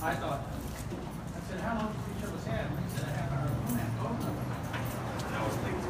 I thought, I said, how long did you show us had? And he said, a half hour. I was thinking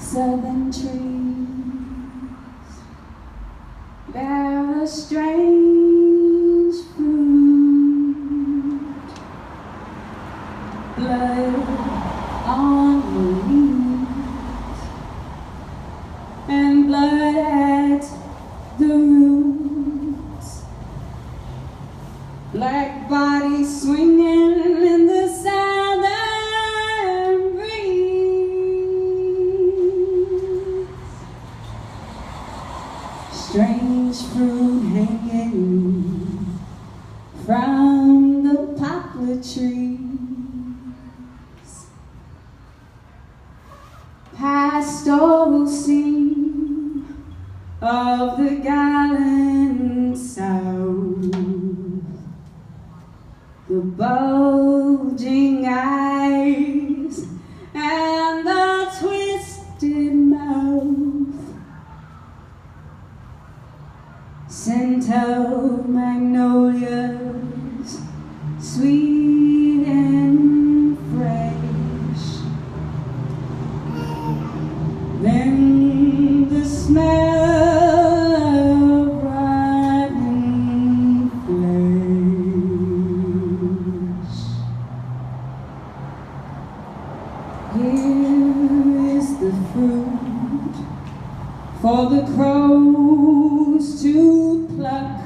Southern trees bear a strange fruit, blood on the leaves and blood at the roots, black bodies swinging in the southern breeze. Strange fruit hanging from the poplar trees, pastoral scene of the gallant South, the bulging eyes and the twisted mouth, scent of magnolias, sweet and fresh. Then the smell of rotten flesh. Here is the fruit for the crows to pluck,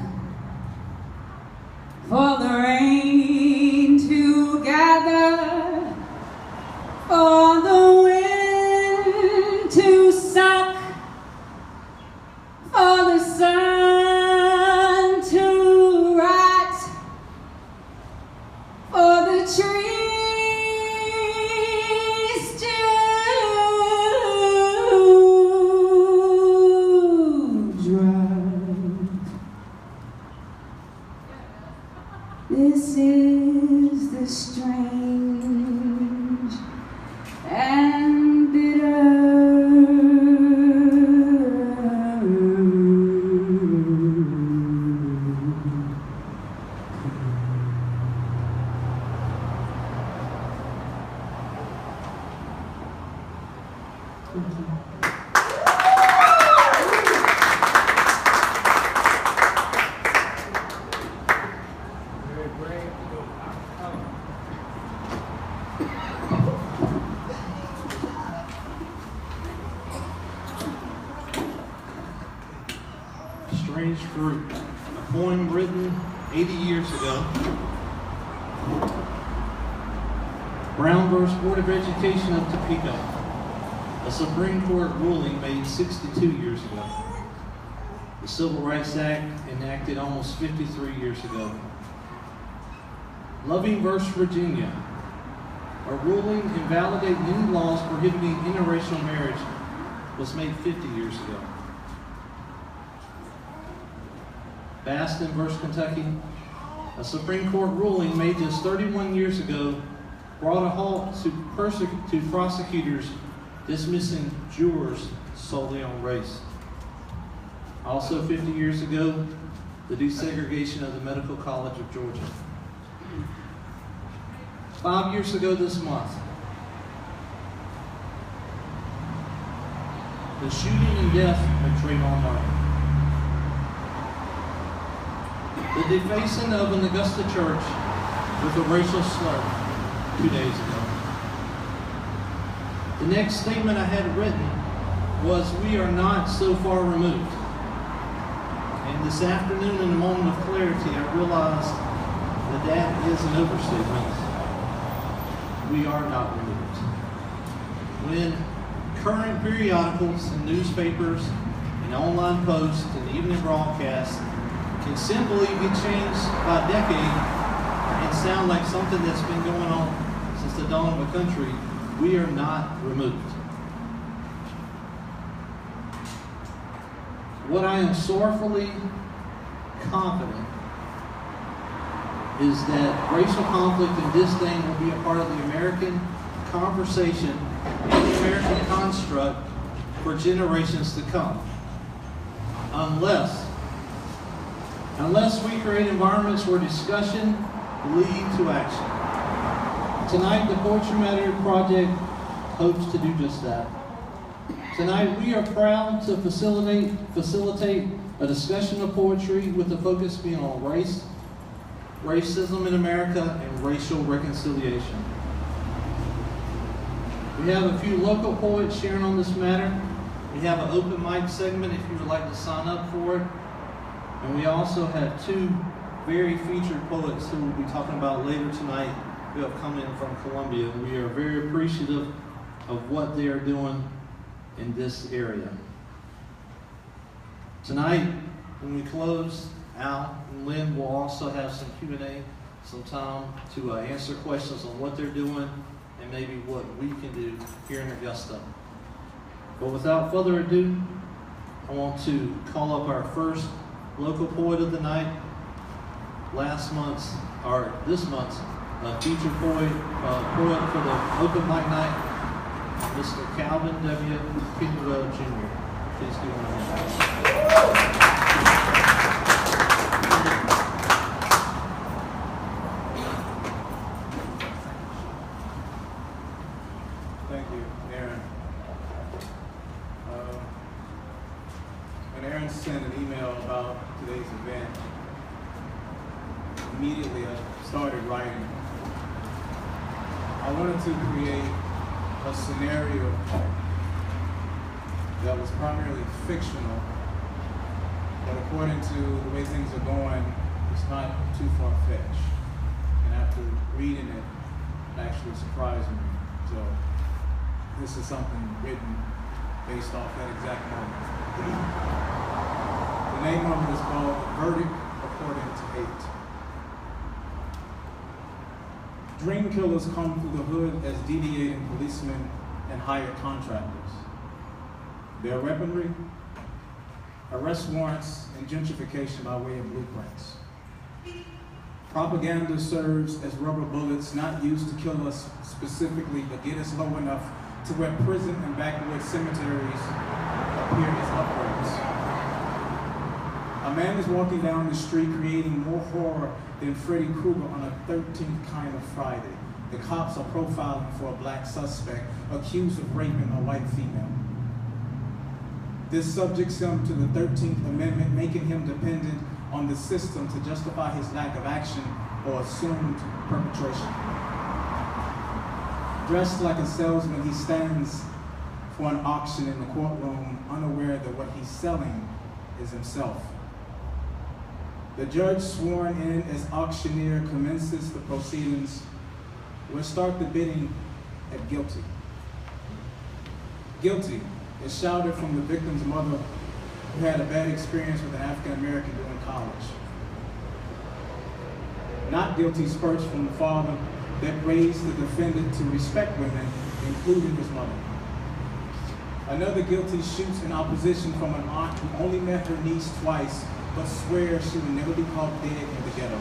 for the rain to gather, for the wind to suck, for the sun to rot, for the trees to this is the strange and bitter Strange Fruit, a poem written 80 years ago. Brown v. Board of Education of Topeka, a Supreme Court ruling made 62 years ago. The Civil Rights Act enacted almost 53 years ago. Loving v. Virginia, a ruling invalidating any laws prohibiting interracial marriage, was made 50 years ago. Baston v. Kentucky, a Supreme Court ruling made just 31 years ago, brought a halt to prosecutors dismissing jurors solely on race. Also 50 years ago, the desegregation of the Medical College of Georgia. 5 years ago this month, the shooting and death of Trayvon Martin. the defacing of an Augusta church with a racial slur 2 days ago. The next statement I had written was, "We are not so far removed." And this afternoon, in a moment of clarity, I realized that that is an overstatement. We are not removed. When current periodicals and newspapers and online posts and evening broadcasts can simply be changed by decade and sound like something that's been going on since the dawn of a country, we are not removed. What I am sorrowfully confident is that racial conflict and disdain will be a part of the American conversation and the American construct for generations to come. Unless we create environments where discussion leads to action. Tonight, the Poetry Matter Project hopes to do just that. Tonight, we are proud to facilitate a discussion of poetry with the focus being on race, racism in America, and racial reconciliation. We have a few local poets sharing on this matter. We have an open mic segment if you would like to sign up for it. And we also have two very featured poets who we'll be talking about later tonight who have come in from Columbia. And we are very appreciative of what they are doing in this area. Tonight, when we close, Al and Lynn will also have some Q&A, some time to answer questions on what they're doing and maybe what we can do here in Augusta. But without further ado, I want to call up our first local poet of the night. This month's featured poet for the open mic night, Mr. Calvin W. Pennywell Jr. Please give him a hand. Thank you, Aaron. When Aaron sent an email about today's event, immediately I started writing. I wanted to create a scenario that was primarily fictional, but according to the way things are going, it's not too far-fetched. And after reading it, it actually surprised me. So this is something written based off that exact moment. The name of it is called Verdict According to Hate. Dream killers come through the hood as deviating policemen and hired contractors. Their weaponry, arrest warrants, and gentrification by way of blueprints. Propaganda serves as rubber bullets not used to kill us specifically, but get us low enough to where prison and backwoods cemeteries appear as upgrades. A man is walking down the street creating more horror than Freddy Krueger on a 13th Kind of Friday. The cops are profiling for a black suspect accused of raping a white female. This subjects him to the 13th Amendment, making him dependent on the system to justify his lack of action or assumed perpetration. Dressed like a salesman, he stands for an auction in the courtroom, unaware that what he's selling is himself. The judge, sworn in as auctioneer, commences the proceedings. We'll start the bidding at guilty. Guilty is shouted from the victim's mother, who had a bad experience with an African American during college. Not guilty spurts from the father that raised the defendant to respect women, including his mother. Another guilty shoots in opposition from an aunt who only met her niece twice, but swears she would never be caught dead in the ghetto.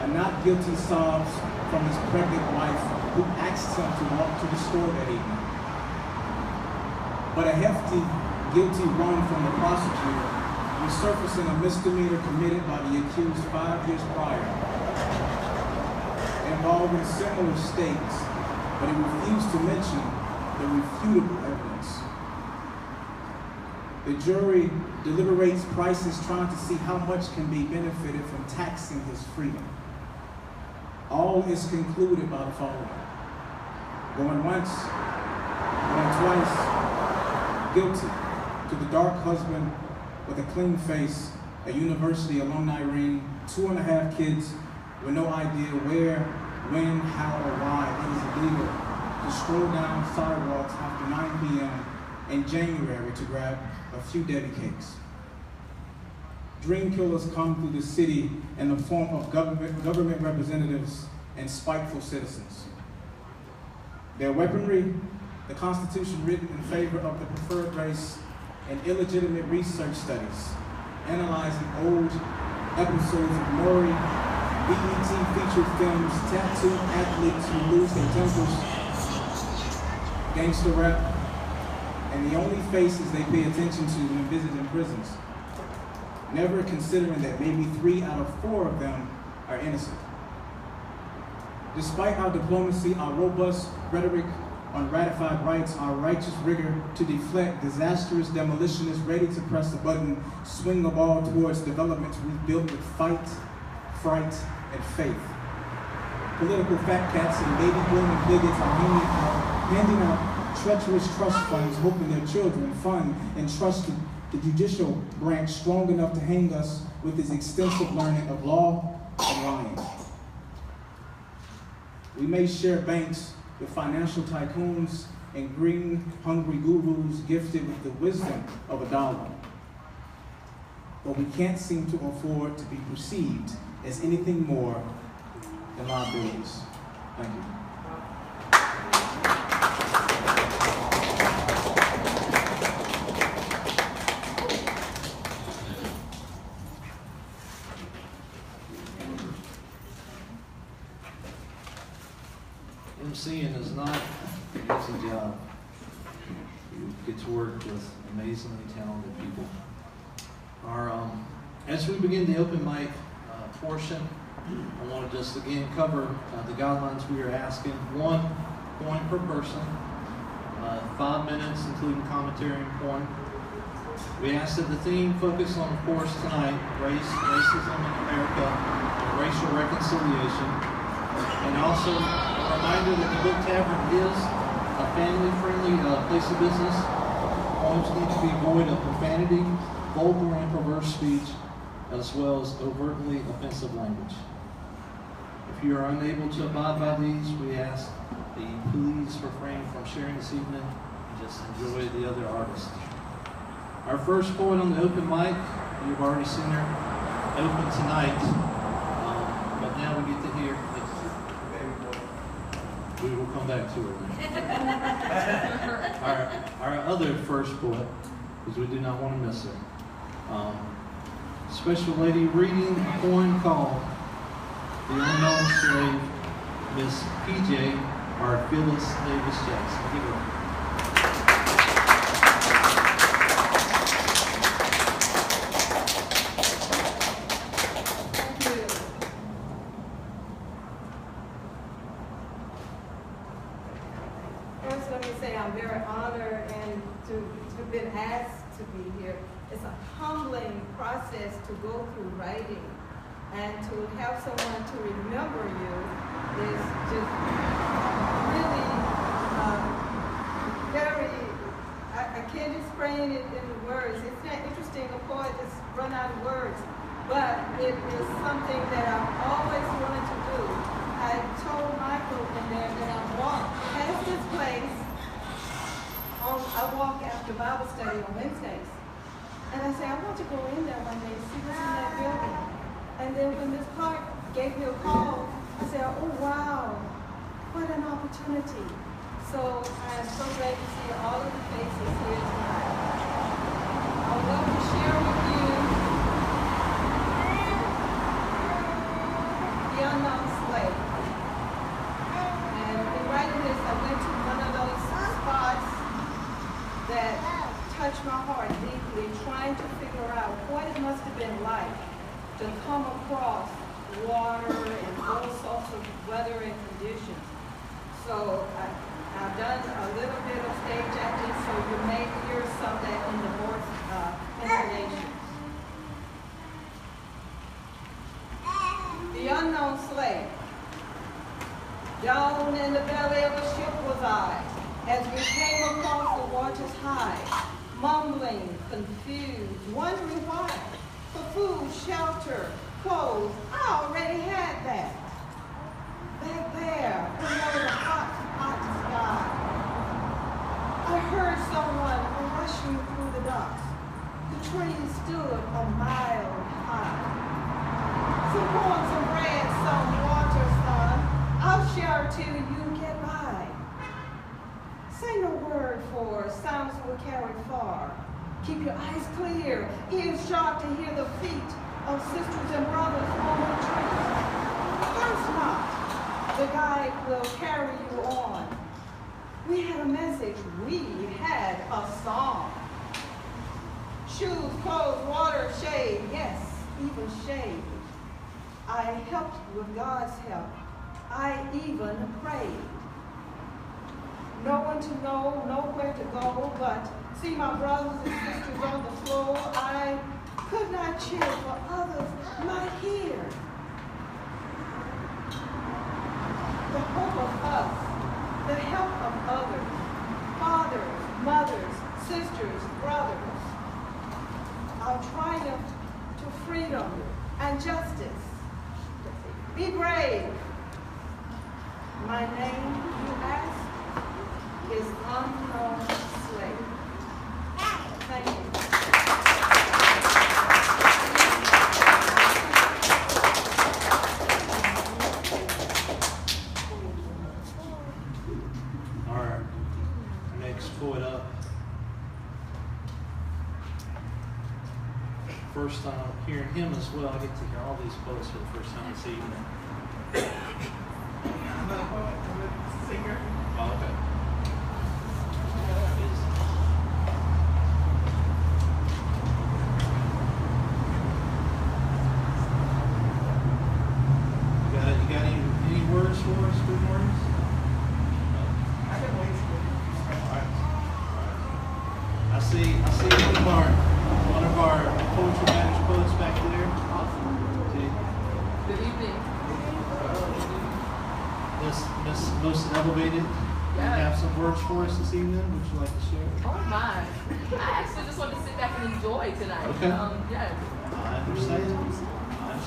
A not guilty sobs from his pregnant wife, who asks him to walk to the store that evening. But a hefty, guilty run from the prosecutor, resurfacing a misdemeanor committed by the accused 5 years prior, involving similar stakes, but he refused to mention the refutable evidence. The jury deliberates prices trying to see how much can be benefited from taxing his freedom. All is concluded by the following. Going once, going twice, guilty to the dark husband with a clean face, a university alumni ring, 2.5 kids with no idea where, when, how, or why it is illegal to stroll down sidewalks after 9 p.m. in January to grab a few Debbie cakes. Dream killers come through the city in the form of government representatives and spiteful citizens. Their weaponry, the Constitution written in favor of the preferred race, and illegitimate research studies, analyzing old episodes of Maury, BET featured films, tattooed athletes who lose their tempers, gangster rap, and the only faces they pay attention to when visiting prisons, never considering that maybe 3 out of 4 of them are innocent. Despite our diplomacy, our robust rhetoric on ratified rights, our righteous rigor to deflect disastrous demolitionists ready to press the button, swing a ball towards developments rebuilt with fight, fright, and faith. Political fat cats and baby booming bigots are handing out treacherous trust funds, hoping their children fund and trust the judicial branch strong enough to hang us with its extensive learning of law and lying. We may share banks with financial tycoons and green, hungry gurus gifted with the wisdom of $1. But we can't seem to afford to be perceived as anything more than liabilities. Thank you. MCing is not an easy job. You get to work with amazingly talented people. As we begin the open mic portion, I want to just again cover the guidelines we are asking. 1 point per person, 5 minutes including commentary and point. We ask that the theme focus on, of course, tonight, race, racism in America, and racial reconciliation. And also a reminder that the Book Tavern is a family-friendly place of business. Poems need to be void of profanity, vulgar and perverse speech, as well as overtly offensive language. If you are unable to abide by these, we ask that you please refrain from sharing this evening and just enjoy the other artists. Our first poet on the open mic, you've already seen her open tonight, but now we get to hear. We will come back to her. Our other first poet, because we do not want to miss her. Special lady reading a poem called The Unknown Slave, Miss PJ, or Phyllis Davis Jackson. Give her. First, let me say I'm very honored and to have been asked to be here. It's a humbling process to go through writing, and to have someone to remember you is just really very, I can't explain it in words. It's not interesting, a poet just run out of words, but it is something that I've always wanted to do. I told Michael in there that I walk past this place, I walk after Bible study on Wednesdays. And I said, I want to go in there one day, see what's in that building. And then when Ms. Clark gave me a call, I said, oh wow, what an opportunity. So I am so glad to see all of the faces here tonight. I would love to share with you The Unknown Slave. And in writing this, I went to one of those spots that touched my heart deeply, trying to figure out what it must have been like to come across water and all sorts of weather and conditions. So I've done a little bit of stage acting, so you may hear some of that in the and in the belly of a ship was I, as we came across the waters high, mumbling, confused, wondering why. For food, shelter, clothes, I already had that. Back there, below the hot, hot sky, I heard someone rushing through the docks. The train stood a mile high. Some corn, some bread, some water, son. I'll share till you get by. Say no word, for sounds will carry far. Keep your eyes clear, ears sharp to hear the feet of sisters and brothers on the tree. Thirst not, the guide will carry you on. We had a message, we had a song. Shoes, clothes, water, shade, yes, even shade. I helped with God's help. I even prayed. No one to know, nowhere to go, but see my brothers and sisters on the floor. I could not cheer, for others might hear. The hope of us, the help of others, fathers, mothers, sisters, brothers. Our triumph to freedom and justice. Be brave. My name, you ask, is unknown slave. Thank you. All right, next poet up. First time hearing him as well. I get to hear all these poets for the first time this evening. I'm not a poet, I'm a singer. Oh, okay. You got any words for us, good words? I can wait for you. All right. I see one of our poetry matters poets back there. See? Good evening. Miss Most Elevated. You have some words for us this evening? Would you like to share? Oh my. I actually just want to sit back and enjoy tonight. Okay. Yeah. I understand.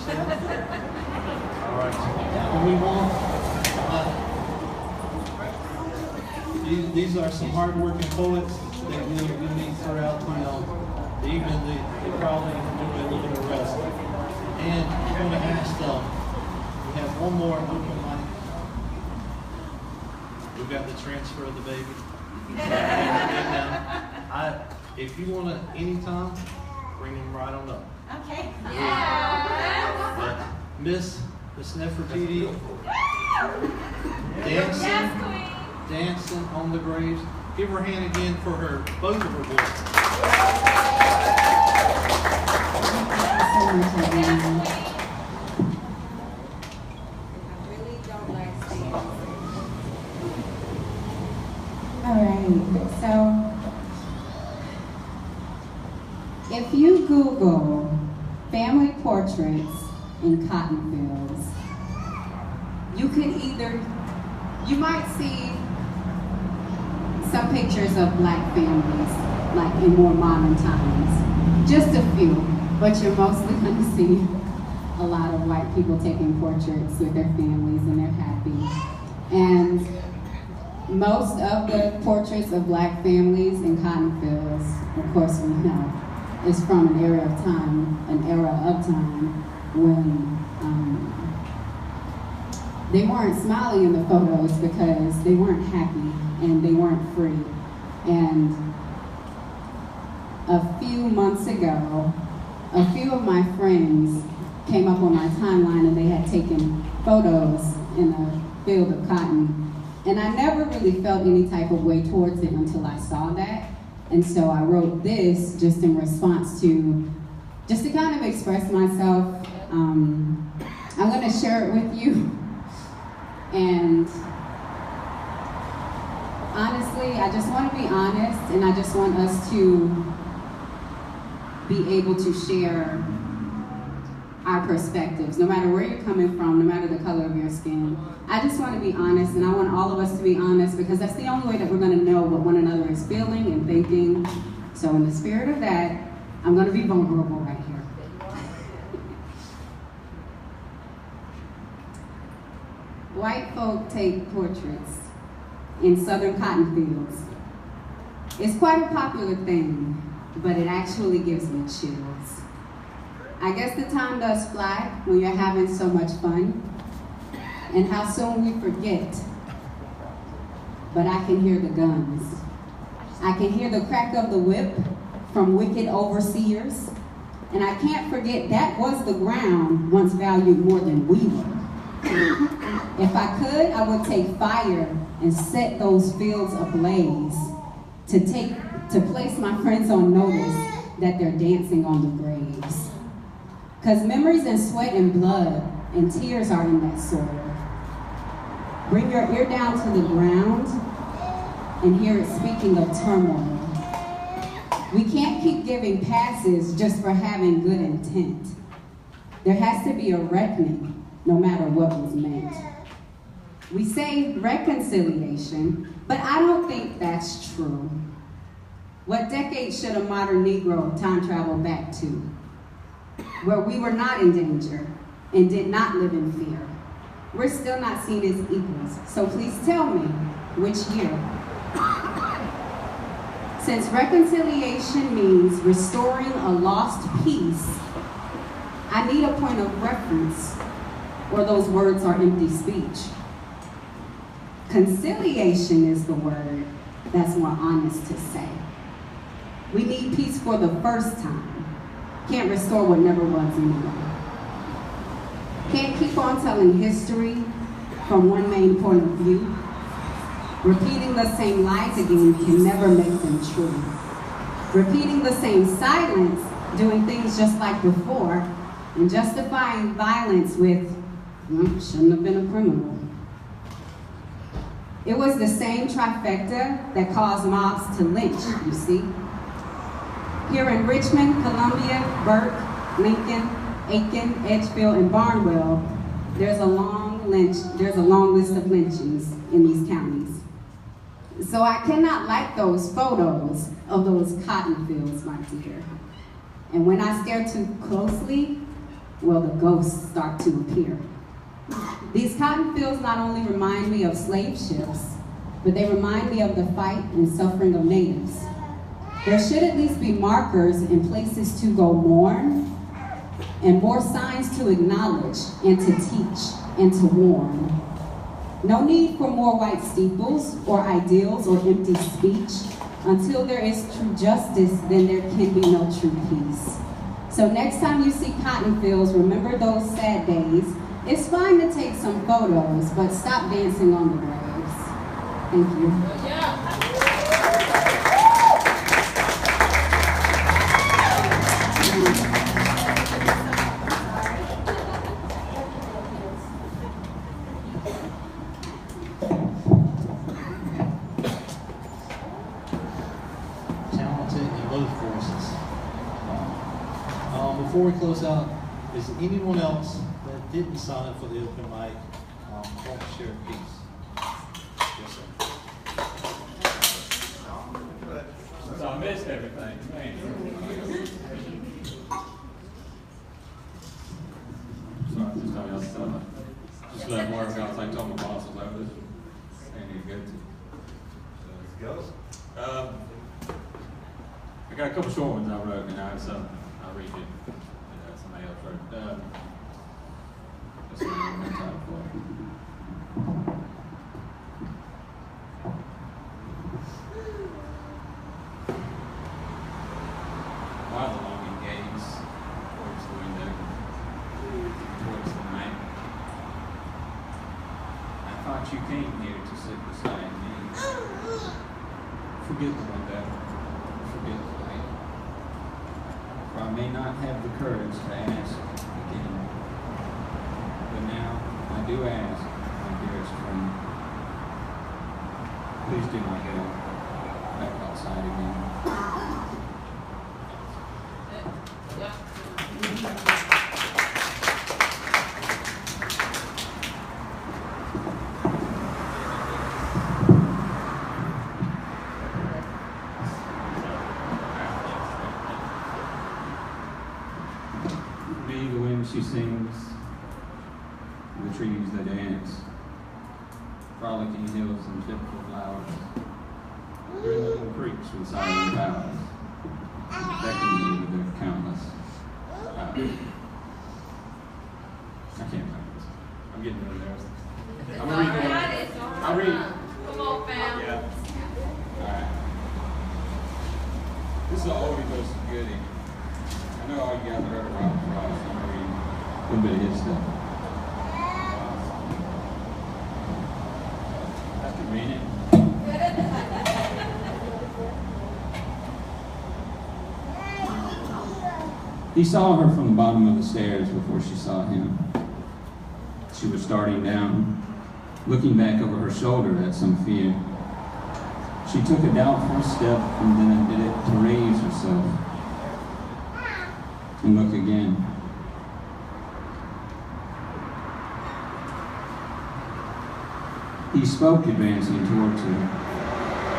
All right. Now we want. These are some hard-working poets that you'll meet throughout the evening. They probably enjoy a little bit of rest. And I'm going to ask them. We have one more open mic. We've got the transfer of the baby. If you want to, anytime, bring him right on up. Okay. But Miss Nefertiti dancing on the graves. Give her a hand again for both of her voices. All right, so if you Google family portraits in cotton fields, you might see some pictures of black families, like in more modern times. Just a few, but you're mostly going to see a lot of white people taking portraits with their families and they're happy. And most of the portraits of black families in cotton fields, of course we know, is from an era of time when they weren't smiling in the photos because they weren't happy and they weren't free. And a few months ago, a few of my friends came up on my timeline and they had taken photos in a field of cotton. And I never really felt any type of way towards it until I saw that. And so I wrote this just in response to, just to kind of express myself. I'm gonna share it with you. And honestly, I just want to be honest, and I just want us to be able to share our perspectives, no matter where you're coming from, no matter the color of your skin. I just want to be honest, and I want all of us to be honest, because that's the only way that we're going to know what one another is feeling and thinking. So in the spirit of that, I'm going to be vulnerable right here. White folk take portraits in southern cotton fields. It's quite a popular thing, but it actually gives me chills. I guess the time does fly when you're having so much fun, and how soon we forget. But I can hear the guns. I can hear the crack of the whip from wicked overseers, and I can't forget that was the ground once valued more than we were. If I could, I would take fire and set those fields ablaze to place my friends on notice that they're dancing on the graves. Because memories and sweat and blood and tears are in that soil. Bring your ear down to the ground and hear it speaking of turmoil. We can't keep giving passes just for having good intent. There has to be a reckoning, no matter what was meant. We say reconciliation, but I don't think that's true. What decade should a modern Negro time travel back to? Where we were not in danger and did not live in fear. We're still not seen as equals, so please tell me which year. Since reconciliation means restoring a lost peace, I need a point of reference, or those words are empty speech. Conciliation is the word that's more honest to say. We need peace for the first time. Can't restore what never was anyway. Can't keep on telling history from one main point of view. Repeating the same lies again can never make them true. Repeating the same silence, doing things just like before, and justifying violence with, shouldn't have been a criminal. It was the same trifecta that caused mobs to lynch, you see. Here in Richmond, Columbia, Burke, Lincoln, Aiken, Edgefield, and Barnwell, there's a long list of lynchings in these counties. So I cannot like those photos of those cotton fields, my dear. And when I stare too closely, well, the ghosts start to appear. These cotton fields not only remind me of slave ships, but they remind me of the fight and suffering of natives. There should at least be markers and places to go mourn, and more signs to acknowledge and to teach and to warn. No need for more white steeples or ideals or empty speech. Until there is true justice, then there can be no true peace. So next time you see cotton fields, remember those sad days. It's fine to take some photos, but stop dancing on the graves. Thank you. Talented in both voices. Before we close out, is there anyone else that didn't sign up for the open mic want to share a piece? Yes, sir. So I missed everything, man. Sorry, just tell me else. Just let work out. I told my boss, I was like, this ain't good. Let's go. I got a couple short ones I wrote, and I'll read it. Somebody else wrote. Let's see what I'm time for. While the longing gaze towards the window, towards the night, I thought you came here to sit beside me. Forget the window, forget the light, for I may not have the courage to ask again. But now I do ask, my dearest friend, please do not go back outside again. Yeah. she sings, the trees that dance, frolicking hills and fitful flowers, rippling creeks with silent bowers, beckon me with their countless hours. I can't remember this. I'm getting really nervous. I'm gonna read the one. I'll read it. Come on, fam. Yeah. Alright. This is an oldie but it's a goodie. I know all you guys have heard of Robert Frost, so I'm gonna read a little bit of his stuff. That's convenient. He saw her from the bottom of the stairs before she saw him. She was starting down, looking back over her shoulder at some fear. She took a doubtful step and then did it to raise herself and look again. He spoke, advancing towards her.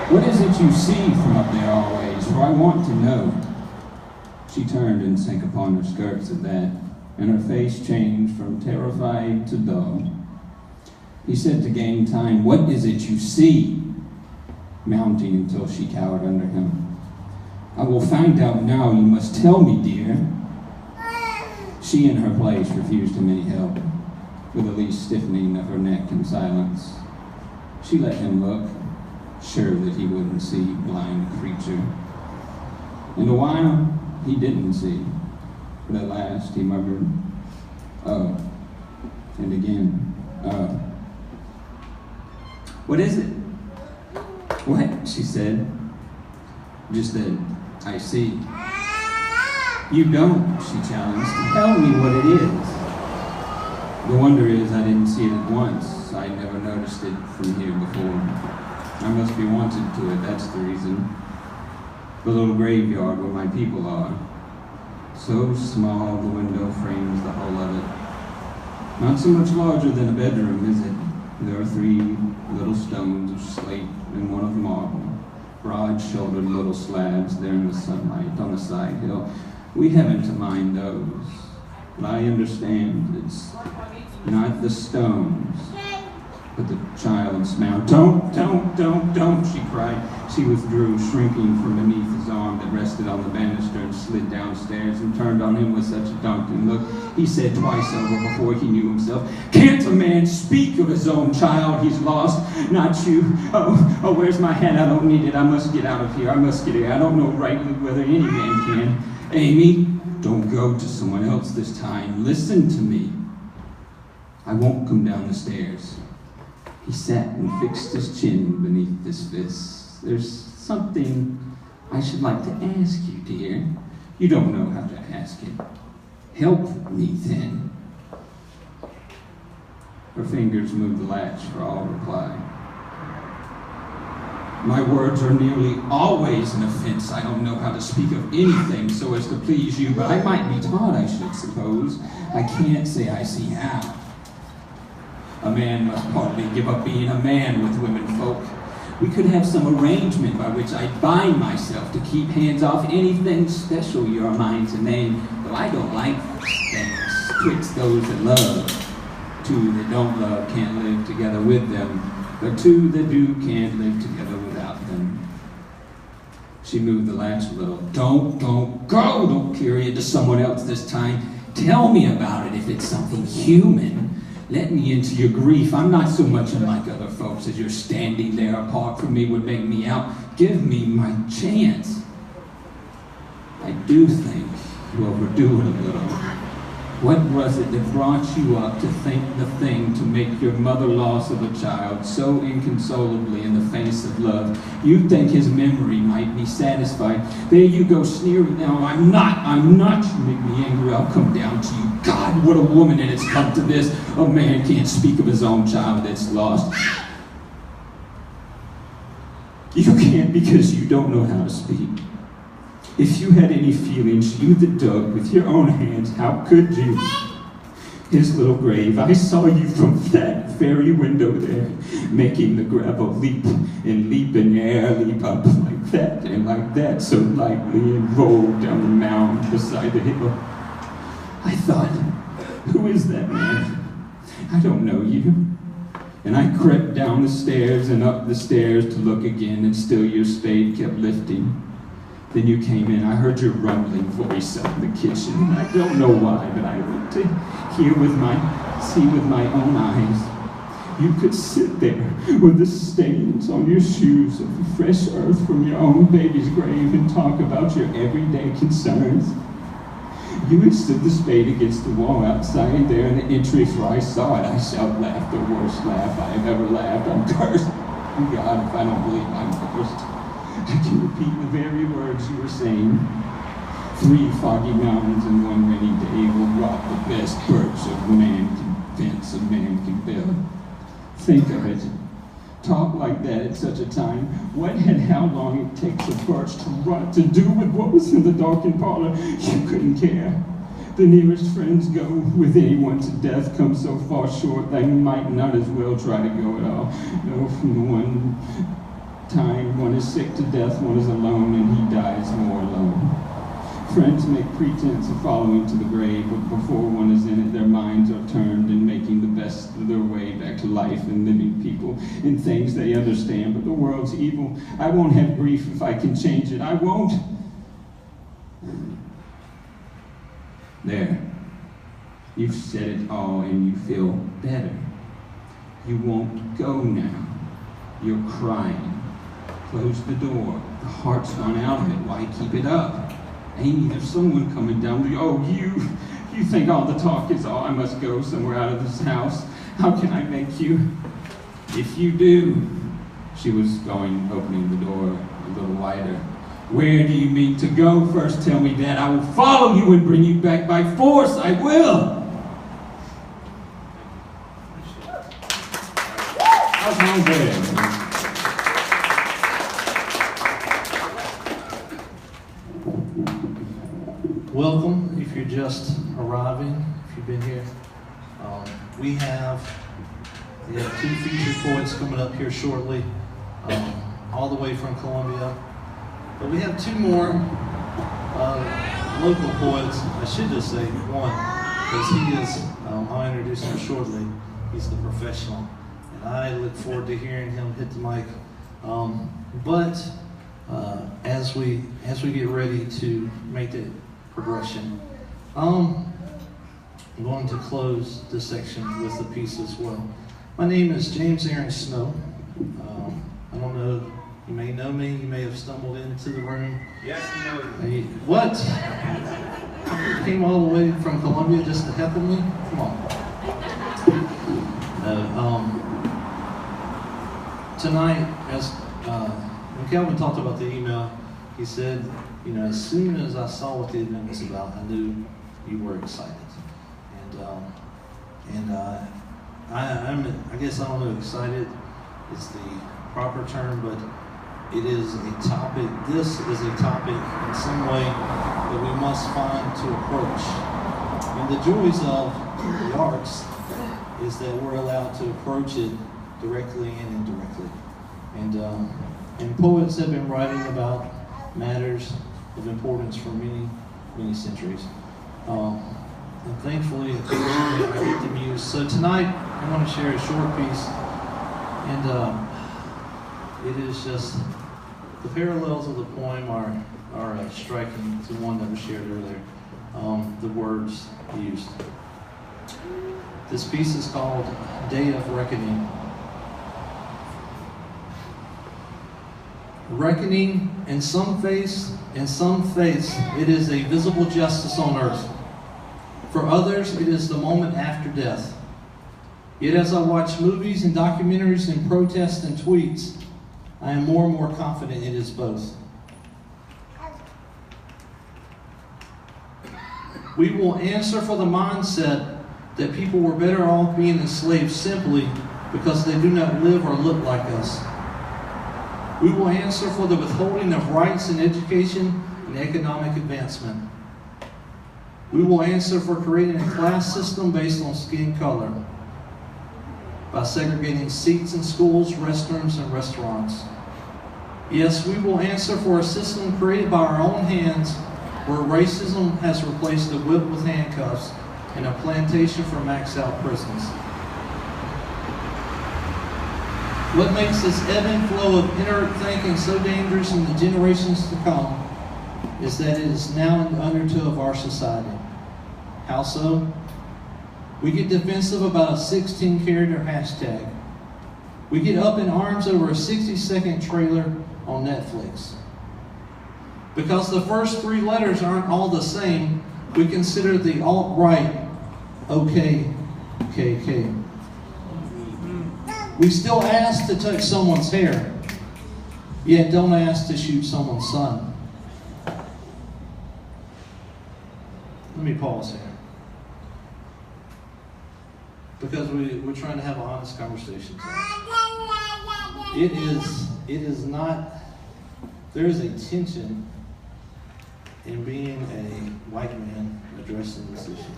"What is it you see from up there always? For I want to know." She turned and sank upon her skirts at that, and her face changed from terrified to dull. He said to gain time, "What is it you see?" Mounting until she cowered under him. "I will find out now. You must tell me, dear." She, in her place, refused him any help, with the least stiffening of her neck in silence. She let him look, sure that he wouldn't see, blind creature. In a while, he didn't see, but at last he murmured, "Oh," and again, "Oh." "What is it?" "What?" she said. "Just that I see." "You don't," she challenged. "Tell me what it is." "The wonder is I didn't see it at once. I never noticed it from here before. I must be wanted to it, that's the reason. The little graveyard where my people are. So small the window frames the whole of it. Not so much larger than a bedroom, is it? There are 3 little stones of slate and one of marble, broad-shouldered little slabs there in the sunlight on the side hill. We haven't to mind those, but I understand it's not the stones, but the child's mouth." Don't, she cried. She withdrew, shrinking from beneath his arm that rested on the banister, and slid downstairs and turned on him with such a daunting look. He said twice over before he knew himself, "Can't a man speak of his own child he's lost? Not you. Oh, where's my hat? I don't need it. I must get out of here. I must get here. I don't know rightly whether any man can. Amy, don't go to someone else this time. Listen to me. I won't come down the stairs." He sat and fixed his chin beneath his fists. "There's something I should like to ask you, dear. You don't know how to ask it. Help me, then." Her fingers moved the latch for all reply. "My words are nearly always an offense. I don't know how to speak of anything so as to please you, but I might be taught, I should suppose. I can't say I see how. A man must partly give up being a man with women folk. We could have some arrangement by which I bind myself to keep hands off anything special you're a mind to name, though I don't like things twixt those that love. 2 that don't love can't live together with them, but 2 that do can't live together without them." She moved the latch a little. Don't go! Don't carry it to someone else this time. Tell me about it if it's something human. Let me into your grief. I'm not so much unlike other folks as your standing there apart from me would make me out. Give me my chance." "I do think you overdo it a little. What was it that brought you up to think the thing to make your mother loss of a child so inconsolably in the face of love? You think his memory might be satisfied. There you go sneering now. I'm not. You make me angry. I'll come down to you. God, what a woman, and it's come to this. A man can't speak of his own child that's lost. You can't because you don't know how to speak. If you had any feelings, you that dug with your own hands, how could you? His little grave, I saw you from that very window there, making the gravel leap and leap in the air, leap up like that and like that, so lightly, and roll down the mound beside the hill. I thought, Who is that man? I don't know you. And I crept down the stairs and up the stairs to look again, and still your spade kept lifting. Then you came in. I heard your rumbling voice up in the kitchen. I don't know why, but I went to see with my own eyes. You could sit there with the stains on your shoes of the fresh earth from your own baby's grave and talk about your everyday concerns. You had stood the spade against the wall outside there in the entry, for I saw it. I shall laugh the worst laugh I have ever laughed. I'm cursed. God, if I don't believe I'm cursed. I can repeat the very words you were saying. 3 foggy mountains and 1 rainy day will rot the best birch of man can fence, a man can build. Think of it. Talk like that at such a time. What and how long it takes a birch to rot to do with what was in the darkened parlor. You couldn't care. The nearest friends go with anyone to death come so far short they might not as well try to go at all. No, from the one time one is sick to death, one is alone, and he dies more alone. Friends make pretense of following to the grave, but before one is in it, their minds are turned and making the best of their way back to life and living people and things they understand. But the world's evil. I won't have grief if I can change it. I won't. There. You've said it all and you feel better. You won't go now. You're crying. Close the door. The heart's gone out of it. Why keep it up? Amy, there's someone coming down to you. Oh, you think all the talk is all. I must go somewhere out of this house. How can I make you? If you do. She was going, opening the door a little wider. Where do you mean to go? First tell me that. I will follow you and bring you back by force. I will. How's my bed? Welcome if you're just arriving, if you've been here. We have 2 featured poets coming up here shortly, all the way from Columbia. But we have 2 more local poets. I should just say one, because he is, I'll introduce him shortly. He's the professional, and I look forward to hearing him hit the mic. But as we get ready to make the progression, I'm going to close this section with a piece as well. My name is James Aaron Snow. I don't know, you may know me, you may have stumbled into the room. Yes, you know. Hey, what? You came all the way from Columbia just to heckle me? Come on. Tonight, as when Calvin talked about the email, he said, you know, as soon as I saw what the event was about, I knew you were excited. I guess I don't know, excited is the proper term, but it is a topic, this is a topic in some way that we must find to approach. And the joys of the arts is that we're allowed to approach it directly and indirectly. And poets have been writing about matters of importance for many, many centuries. And thankfully, occasionally I get the muse. So tonight, I want to share a short piece. And it is just, the parallels of the poem are striking to one that was shared earlier. The words used. This piece is called Day of Reckoning. Reckoning in some faiths, it is a visible justice on earth. For others, it is the moment after death. Yet as I watch movies and documentaries and protests and tweets, I am more and more confident it is both. We will answer for the mindset that people were better off being enslaved simply because they do not live or look like us. We will answer for the withholding of rights in education and economic advancement. We will answer for creating a class system based on skin color, by segregating seats in schools, restrooms, and restaurants. Yes, we will answer for a system created by our own hands where racism has replaced the whip with handcuffs and a plantation for maxed out prisons. What makes this ebb and flow of inert thinking so dangerous in the generations to come is that it is now in the undertow of our society. How so? We get defensive about a 16-character hashtag. We get up in arms over a 60-second trailer on Netflix. Because the first three letters aren't all the same, we consider the alt-right OKKK. We still ask to touch someone's hair, yet don't ask to shoot someone's son. Let me pause here. Because we're trying to have an honest conversation. It is not, there is a tension in being a white man addressing this issue.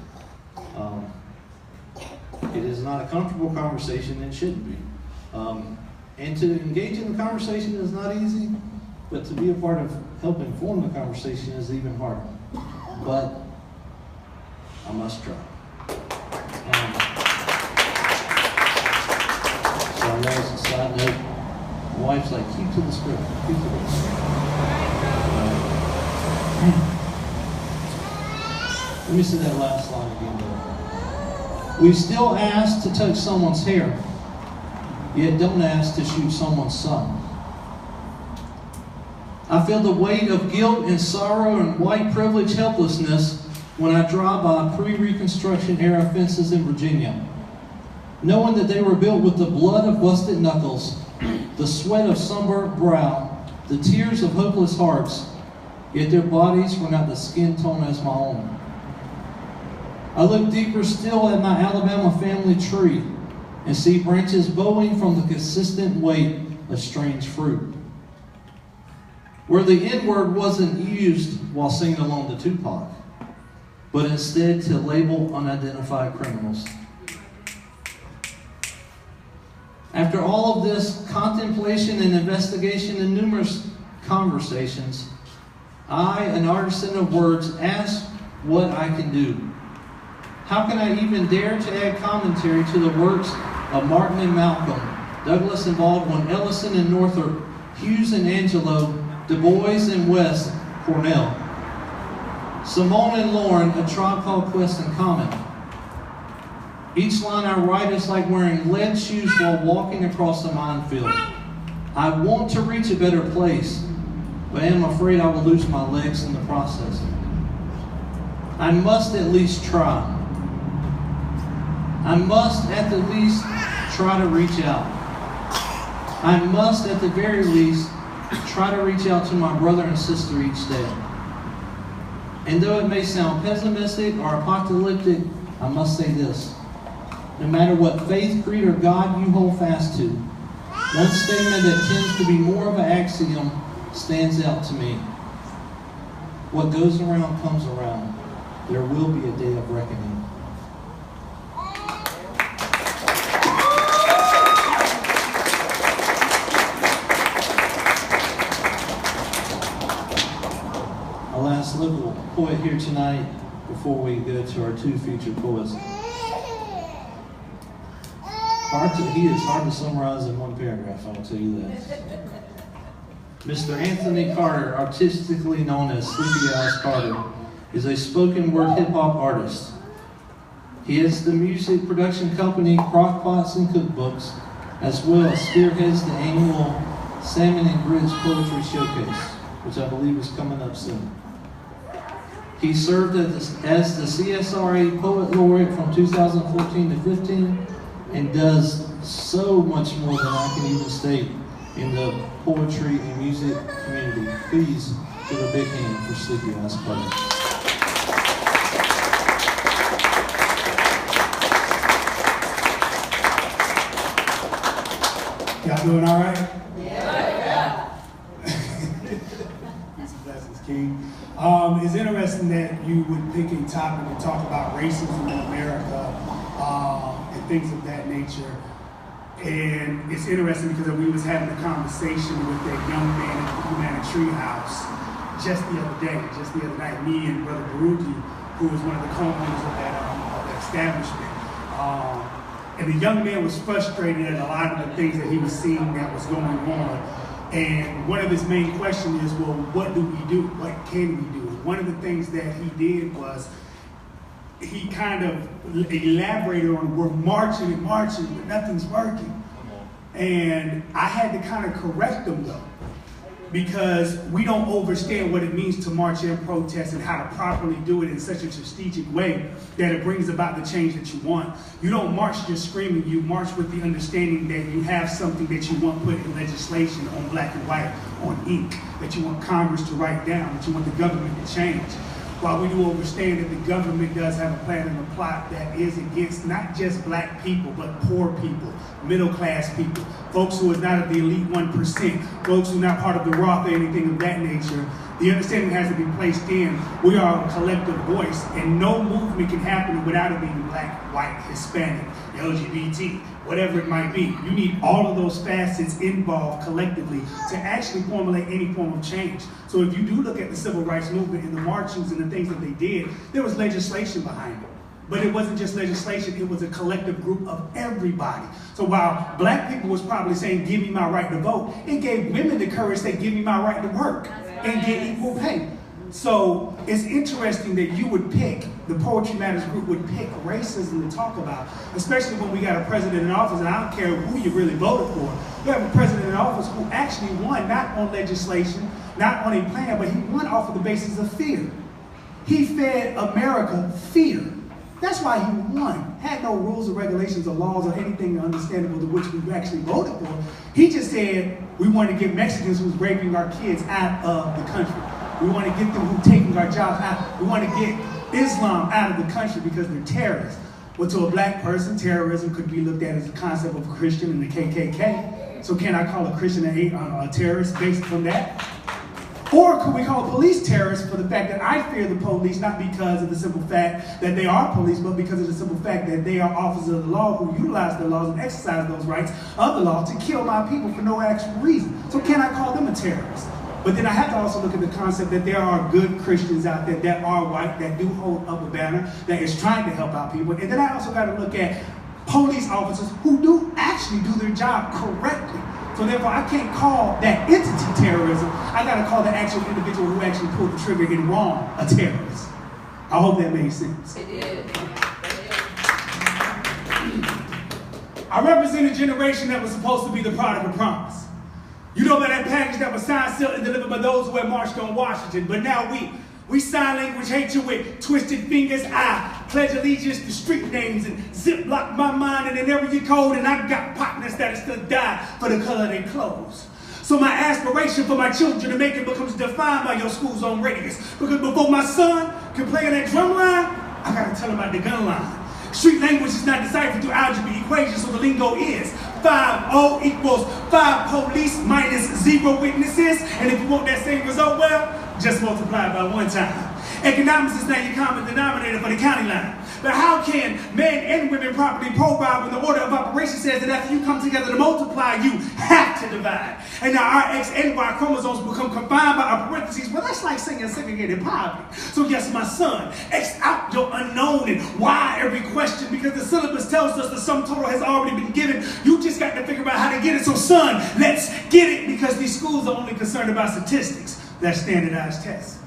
It is not a comfortable conversation, and it shouldn't be. And to engage in the conversation is not easy, but to be a part of helping form the conversation is even harder. But I must try. So I know as a side note, my wife's like, keep to the script, keep to the script. Let me say that last line again, though. We still ask to touch someone's hair, yet don't ask to shoot someone's son. I feel the weight of guilt and sorrow and white privilege helplessness when I drive by pre-Reconstruction era fences in Virginia, knowing that they were built with the blood of busted knuckles, the sweat of sunburnt brow, the tears of hopeless hearts, yet their bodies were not the skin tone as my own. I look deeper still at my Alabama family tree and see branches bowing from the consistent weight of strange fruit. Where the N-word wasn't used while singing along to Tupac, but instead to label unidentified criminals. After all of this contemplation and investigation and numerous conversations, I, an artisan of words, ask what I can do. How can I even dare to add commentary to the works of Martin and Malcolm, Douglas and Baldwin, Ellison and Northrop, Hughes and Angelo, Du Bois and West, Cornell, Simone and Lauren, A Tribe Called Quest and Common. Each line I write is like wearing lead shoes while walking across a minefield. I want to reach a better place, but I am afraid I will lose my legs in the process. I must at least try. I must at the least try to reach out. I must at the very least try to reach out to my brother and sister each day. And though it may sound pessimistic or apocalyptic, I must say this. No matter what faith, creed, or God you hold fast to, one statement that tends to be more of an axiom stands out to me. What goes around comes around. There will be a day of reckoning. Our last local poet here tonight before we go to our two featured poets. He is hard to summarize in one paragraph, I will tell you that. Mr. Anthony Carter, artistically known as Sleepy Eyes Carter, is a spoken word hip-hop artist. He has the music production company Crockpots and Cookbooks, as well as spearheads the annual Salmon and Grits Poetry Showcase, which I believe is coming up soon. He served as the CSRA Poet Laureate from 2014 to 15 and does so much more than I can even state in the poetry and music community. Please give a big hand for Sleepy Eyes Carter. Y'all doing all right? Yeah. Blessings, King. It's interesting that you would pick a topic to talk about racism in America and things of that nature. And it's interesting because we was having a conversation with that young man at the Humana Treehouse just the other night. Me and Brother Baruki, who was one of the co-owners of establishment. And the young man was frustrated at a lot of the things that he was seeing that was going on. And one of his main questions is, well, what do we do? What can we do? One of the things that he did was he kind of elaborated on, we're marching and marching, but nothing's working. And I had to kind of correct him though, because we don't understand what it means to march and protest and how to properly do it in such a strategic way that it brings about the change that you want. You don't march just screaming, you march with the understanding that you have something that you want put in legislation on black and white, on ink, that you want Congress to write down, that you want the government to change. While we do understand that the government does have a plan and a plot that is against not just black people, but poor people, middle class people, folks who are not of the elite 1%, folks who are not part of the Roth or anything of that nature, the understanding has to be placed in. We are a collective voice, and no movement can happen without it being black, white, Hispanic, LGBT, whatever it might be. You need all of those facets involved collectively to actually formulate any form of change. So if you do look at the civil rights movement and the marchings and the things that they did, there was legislation behind it. But it wasn't just legislation, it was a collective group of everybody. So while black people was probably saying, give me my right to vote, it gave women the courage to say, give me my right to work and get equal pay. So it's interesting that you would pick, the Poetry Matters group would pick racism to talk about, especially when we got a president in office, and I don't care who you really voted for. You have a president in office who actually won, not on legislation, not on a plan, but he won off of the basis of fear. He fed America fear. That's why he won. Had no rules or regulations or laws or anything understandable to which we actually voted for. He just said, we want to get Mexicans who's raping our kids out of the country. We want to get them who are taking our jobs out. We want to get Islam out of the country because they're terrorists. Well, to a black person, terrorism could be looked at as a concept of a Christian and the KKK. So can I call a Christian a terrorist based on that? Or could we call police terrorists for the fact that I fear the police, not because of the simple fact that they are police, but because of the simple fact that they are officers of the law who utilize the laws and exercise those rights of the law to kill my people for no actual reason. So can I call them a terrorist? But then I have to also look at the concept that there are good Christians out there that are white, that do hold up a banner, that is trying to help out people. And then I also got to look at police officers who do actually do their job correctly. So therefore, I can't call that entity terrorism. I got to call the actual individual who actually pulled the trigger and wrong a terrorist. I hope that made sense. It did. I represent a generation that was supposed to be the product of promise. You know about that package that was signed, sealed, and delivered by those who had marched on Washington. But now we sign language hate you with twisted fingers. I pledge allegiance to street names and ziplock my mind in an area code. And I got partners that are still die for the color of their clothes. So my aspiration for my children to make it becomes defined by your school's own radius. Because before my son can play on that drum line, I gotta tell him about the gun line. Street language is not deciphered through algebra equations, so the lingo is 5-0 equals 5 police minus 0 witnesses. And if you want that same result, well, just multiply it by 1 time. Economics is not your common denominator for the county line. But how can men and women properly provide when the order of operation says that after you come together to multiply, you have to divide? And now our X and Y chromosomes become confined by our parentheses. Well, that's like saying segregated poverty. So yes, my son, X out your unknown and why every question, because the syllabus tells us the sum total has already been given. You just got to figure out how to get it. So son, let's get it, because these schools are only concerned about statistics. That's standardized tests.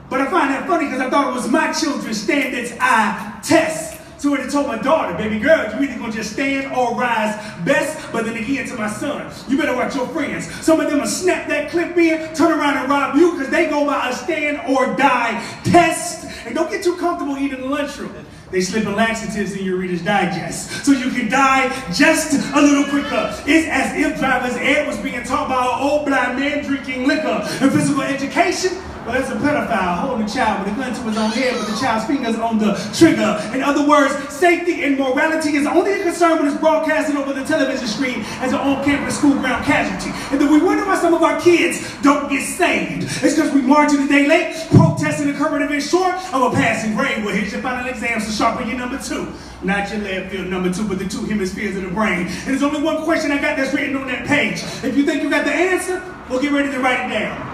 But I find that funny because I thought it was my children's standards I test. So when I told my daughter, baby girl, you either gonna just stand or rise best. But then again to my son, you better watch your friends. Some of them will snap that clip in, turn around and rob you because they go by a stand or die test. And don't get too comfortable eating in the lunchroom. They slipping laxatives in your Reader's Digest so you can die just a little quicker. It's as if driver's ed was being taught by an old blind man drinking liquor. And physical education, well, that's a pedophile holding a child with a gun to his own head with the child's fingers on the trigger. In other words, safety and morality is only a concern when it's broadcasted over the television screen as an on-campus school ground casualty. And then we wonder why some of our kids don't get saved. It's because we marching a day late, protesting a current event short of a passing grade. Well, here's your final exam, so sharpen your number 2. Not your left field number 2, but the 2 hemispheres of the brain. And there's only one question I got that's written on that page. If you think you got the answer, well, get ready to write it down.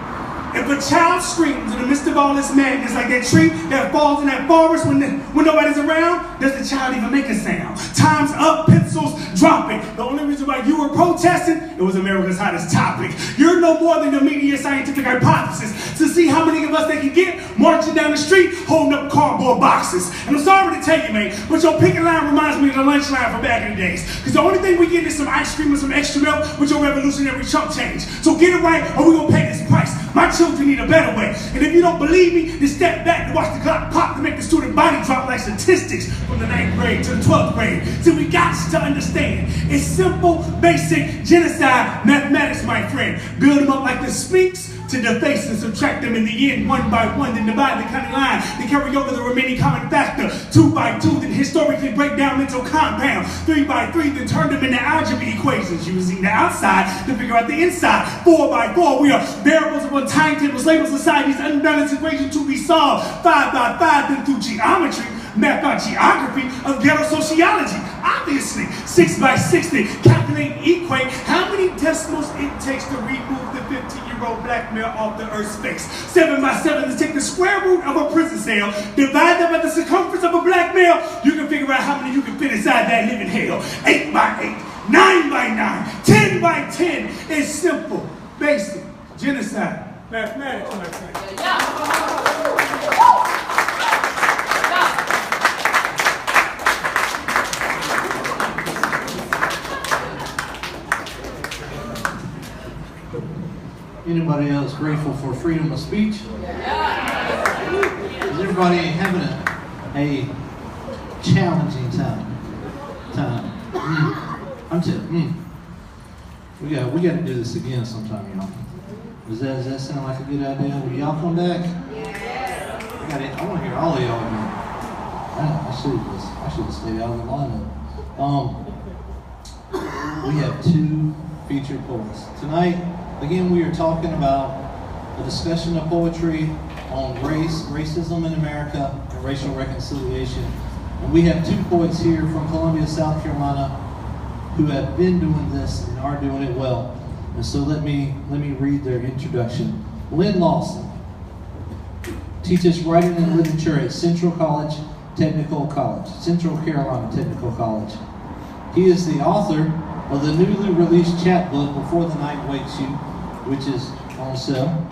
If a child screams in the midst of all this madness, like that tree that falls in that forest when nobody's around, does the child even make a sound? Time's up, pencils dropping. The only reason why you were protesting, it was America's hottest topic. You're no more than the media scientific hypothesis to see how many of us they can get marching down the street holding up cardboard boxes. And I'm sorry to tell you, man, but your picket line reminds me of the lunch line from back in the days. Because the only thing we get is some ice cream and some extra milk with your revolutionary chump change. So get it right or we're going to pay this price. My children need a better way. And if you don't believe me, then step back and watch the clock pop to make the student body drop like statistics from the 9th grade to the 12th grade. So we got to understand. It's simple, basic genocide mathematics, my friend. Build them up like the Sphinx to deface and subtract them in the end, one by one, then divide the county line, then carry over the remaining common factor, 2 by 2, then historically break down mental compound, 3 by 3, then turn them into algebra equations, using the outside to figure out the inside, 4 by 4, we are variables upon timetables, label society's unbalanced equation to be solved, 5 by 5, then through geometry, map out geography of ghetto sociology. Obviously, 6 by 60, calculate and equate how many decimals it takes to remove the 15-year-old black male off the earth's face. 7 by 7 is take the square root of a prison cell, divide that by the circumference of a black male, you can figure out how many you can fit inside that living hell. 8 by 8, 9 by 9, 10 by 10 is simple, basic, genocide, mathematics, my friend. Anybody else grateful for freedom of speech? Is everybody having a challenging time? We got to do this again sometime, y'all. Does that sound like a good idea? Will y'all come back? Yes. I want to hear all of y'all again. I should have stayed out of the lineup. We have 2 featured poets tonight. Again, we are talking about a discussion of poetry on race, racism in America, and racial reconciliation. And we have 2 poets here from Columbia, South Carolina, who have been doing this and are doing it well. And so let me read their introduction. Lynn Lawson teaches writing and literature at Central Carolina Technical College. He is the author of the newly released chapbook, Before the Night Wakes You, which is on sale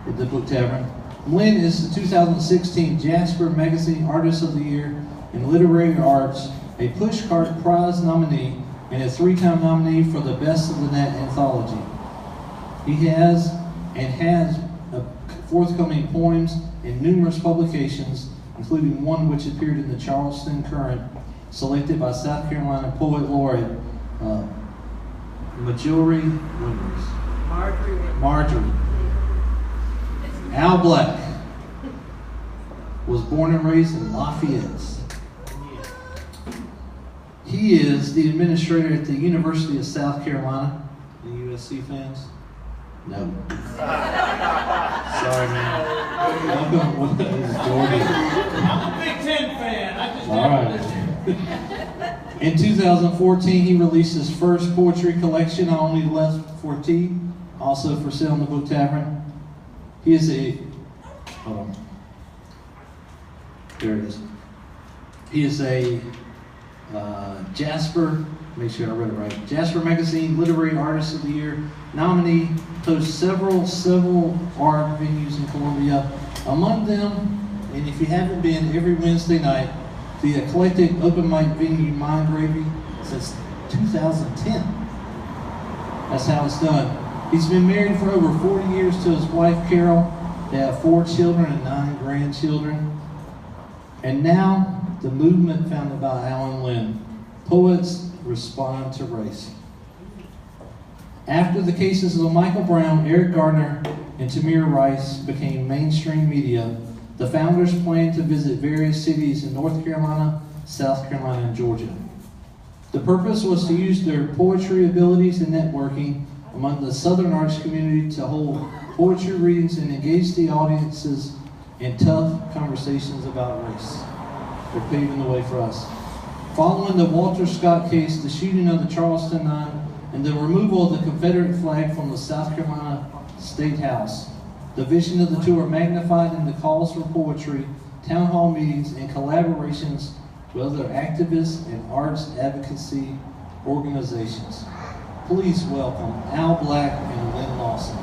at the Book Tavern. Lynn is the 2016 Jasper Magazine Artist of the Year in Literary Arts, a Pushcart Prize nominee, and a 3-time nominee for the Best of the Net anthology. He has forthcoming poems in numerous publications, including one which appeared in the Charleston Current, selected by South Carolina Poet Laureate Marjorie Winters. Marjorie. Al Black was born and raised in Lafayette. He is the administrator at the University of South Carolina. Any USC fans? No. Sorry, man. Welcome. This is Jordan. I'm a Big Ten fan. I just All right. In 2014, he released his first poetry collection, I Only Left for Tea, also for sale in the Book Tavern. He is hold on. There it is. He is a Jasper, make sure I read it right, Jasper Magazine Literary Artist of the Year nominee, hosts several art venues in Columbia. Among them, and if you haven't been, every Wednesday night, the eclectic open mic venue Mind Gravy since 2010. That's how it's done. He's been married for over 40 years to his wife Carol. They have 4 children and 9 grandchildren. And now, the movement founded by Alan Lynn, Poets Respond to Race. After the cases of Michael Brown, Eric Gardner, and Tamir Rice became mainstream media, the founders planned to visit various cities in North Carolina, South Carolina, and Georgia. The purpose was to use their poetry abilities and networking among the Southern arts community to hold poetry readings and engage the audiences in tough conversations about race. They're paving the way for us. Following the Walter Scott case, the shooting of the Charleston 9, and the removal of the Confederate flag from the South Carolina State House, The vision of the two are magnified in the calls for poetry, town hall meetings, and collaborations with other activists and arts advocacy organizations. Please welcome Al Black and Lynn Lawson.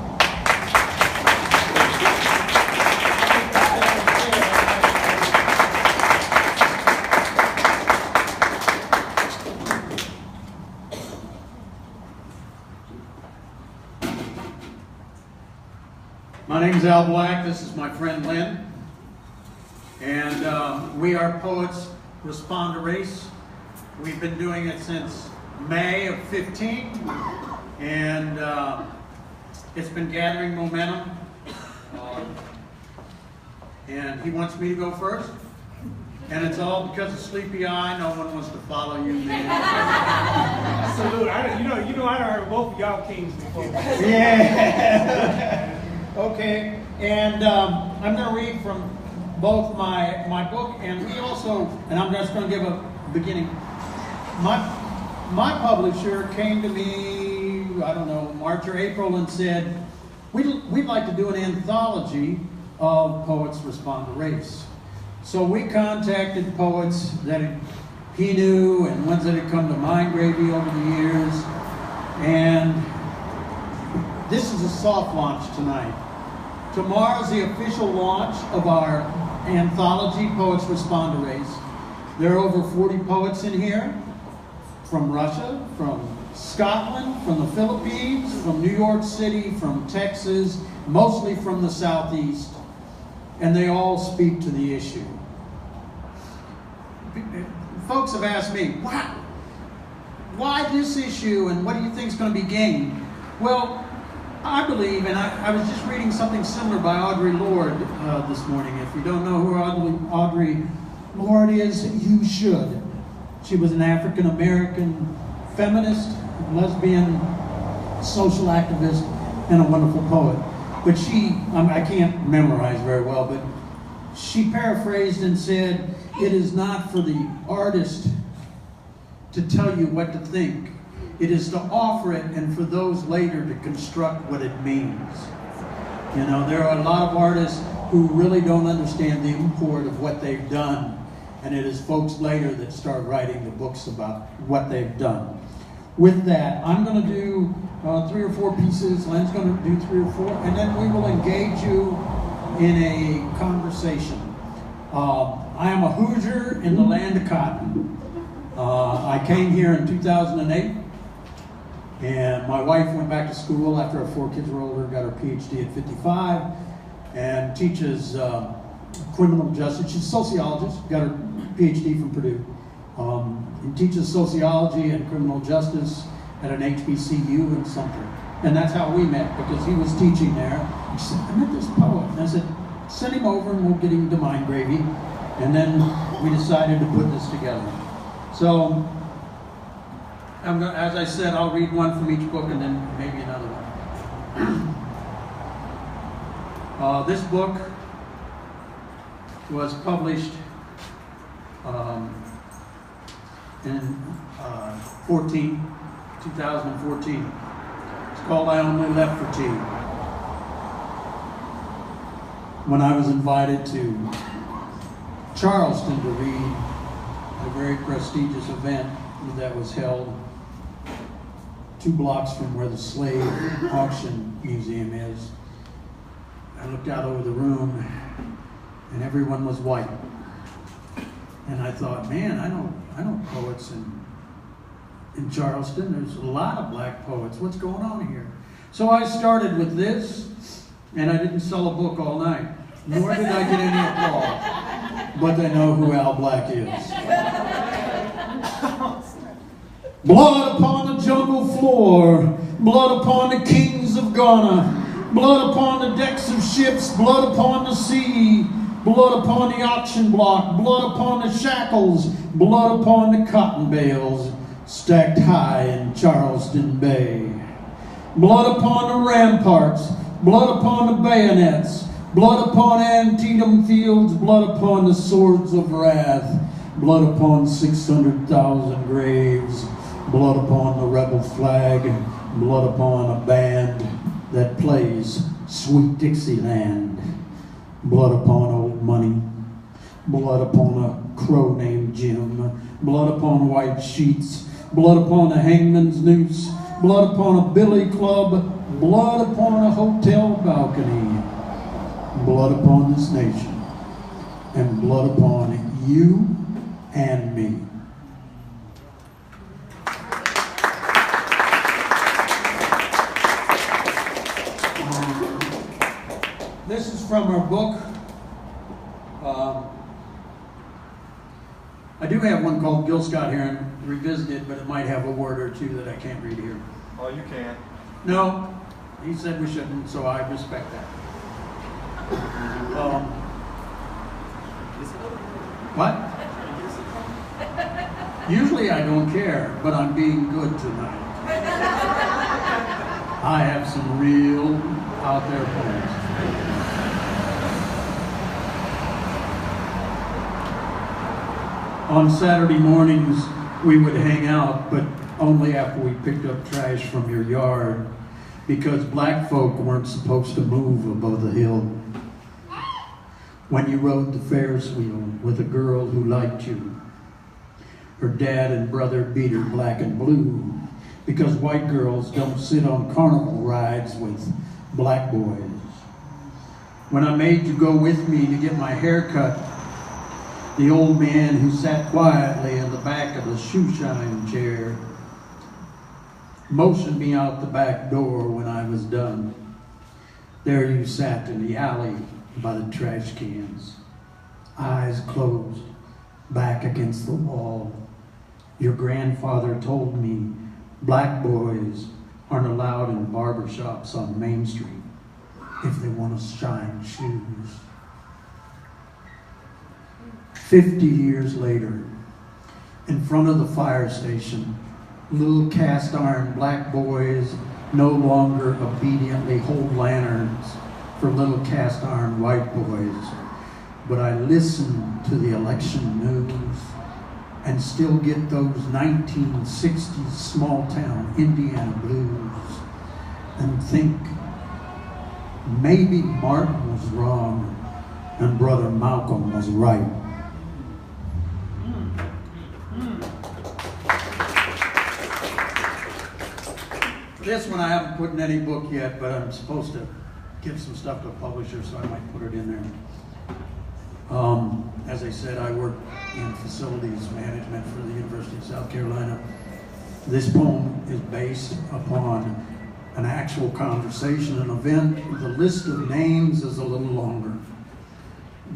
My name's Al Black. This is my friend Lynn. And we are Poets Respond to Race. We've been doing it since May of 15. And it's been gathering momentum. And he wants me to go first. And it's all because of Sleepy Eye. No one wants to follow you, man. Salute. You know I done heard both of y'all kings before. Yeah. Okay, and I'm going to read from both my book, and we also, and I'm just going to give a beginning. My publisher came to me, I don't know, March or April, and said, we'd like to do an anthology of Poets Respond to Race. So we contacted poets that he knew and ones that had come to Mindgravy over the years, and this is a soft launch tonight. Tomorrow's the official launch of our anthology, Poets Respond to Race. There are over 40 poets in here, from Russia, from Scotland, from the Philippines, from New York City, from Texas, mostly from the Southeast, and they all speak to the issue. Folks have asked me, why this issue and what do you think is going to be gained? Well, I believe, and I was just reading something similar by Audre Lorde this morning. If you don't know who Audre Lorde is, you should. She was an African-American feminist, lesbian, social activist, and a wonderful poet. But I can't memorize very well, but she paraphrased and said, "It is not for the artist to tell you what to think. It is to offer it and for those later to construct what it means." You know, there are a lot of artists who really don't understand the import of what they've done. And it is folks later that start writing the books about what they've done. With that, I'm going to do 3 or 4 pieces. Lynn's going to do 3 or 4. And then we will engage you in a conversation. I am a Hoosier in the land of cotton. I came here in 2008. And my wife went back to school after our 4 kids were older, got her PhD at 55, and teaches criminal justice. She's a sociologist, got her PhD from Purdue. And teaches sociology and criminal justice at an HBCU in Sumter. And that's how we met, because he was teaching there. And she said, "I met this poet." And I said, "Send him over and we'll get him to Mindgravy." And then we decided to put this together. So, as I said, I'll read one from each book and then maybe another one. This book was published in 2014. It's called "I Only Left for Tea." When I was invited to Charleston to read a very prestigious event that was held 2 blocks from where the slave auction museum is, I looked out over the room and everyone was white. And I thought, man, I know poets in Charleston. There's a lot of black poets. What's going on here? So I started with this, and I didn't sell a book all night, nor did I get any applause. But they know who Al Black is. Blood upon the jungle floor, blood upon the kings of Ghana, blood upon the decks of ships, blood upon the sea, blood upon the auction block, blood upon the shackles, blood upon the cotton bales stacked high in Charleston Bay. Blood upon the ramparts, blood upon the bayonets, blood upon Antietam fields, blood upon the swords of wrath, blood upon 600,000 graves, blood upon the rebel flag, blood upon a band that plays sweet Dixieland. Blood upon old money, blood upon a crow named Jim, blood upon white sheets, blood upon a hangman's noose, blood upon a billy club, blood upon a hotel balcony, blood upon this nation, and blood upon you and me. This is from our book. I do have one called Gil Scott Heron, revisited, but it might have a word or two that I can't read here. Oh, you can. No, he said we shouldn't, so I respect that. What? Usually I don't care, but I'm being good tonight. I have some real out there poems. On Saturday mornings, we would hang out, but only after we picked up trash from your yard, because black folk weren't supposed to move above the hill. When you rode the Ferris wheel with a girl who liked you, her dad and brother beat her black and blue, because white girls don't sit on carnival rides with black boys. When I made you go with me to get my hair cut, the old man who sat quietly in the back of the shoeshine chair motioned me out the back door when I was done. There you sat in the alley by the trash cans, eyes closed, back against the wall. Your grandfather told me black boys aren't allowed in barber shops on Main Street if they want to shine shoes. 50 years later, in front of the fire station, little cast iron black boys no longer obediently hold lanterns for little cast iron white boys. But I listen to the election news and still get those 1960s small town Indiana blues and think maybe Martin was wrong and Brother Malcolm was right. This one I haven't put in any book yet, but I'm supposed to give some stuff to a publisher, so I might put it in there. As I said, I work in facilities management for the University of South Carolina. This poem is based upon an actual conversation, an event. The list of names is a little longer,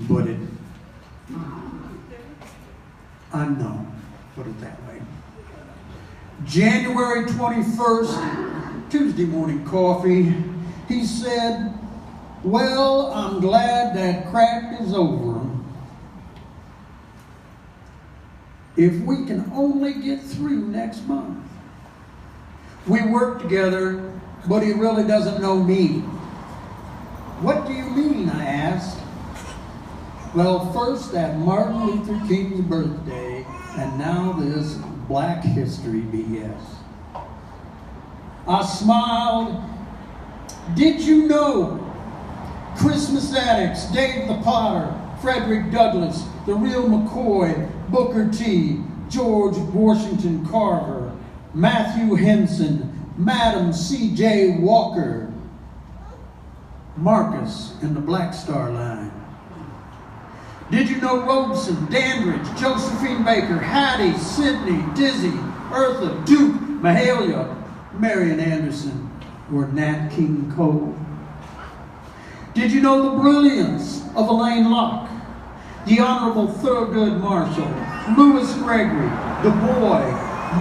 but I'm known, put it that way. January 21st, Tuesday morning coffee. He said, well, I'm glad that crack is over. If we can only get through next month. We work together, but he really doesn't know me. What do you mean, I asked. Well, first that Martin Luther King's birthday, and now this Black History BS. I smiled. Did you know Christmas Addicts, Dave the Potter, Frederick Douglass, the real McCoy, Booker T, George Washington Carver, Matthew Henson, Madam C.J. Walker, Marcus and the Black Star Line? Did you know Robeson, Dandridge, Josephine Baker, Hattie, Sidney, Dizzy, Eartha, Duke, Mahalia, Marian Anderson were Nat King Cole? Did you know the brilliance of Elaine Locke, the Honorable Thurgood Marshall, Louis Gregory, Du Bois,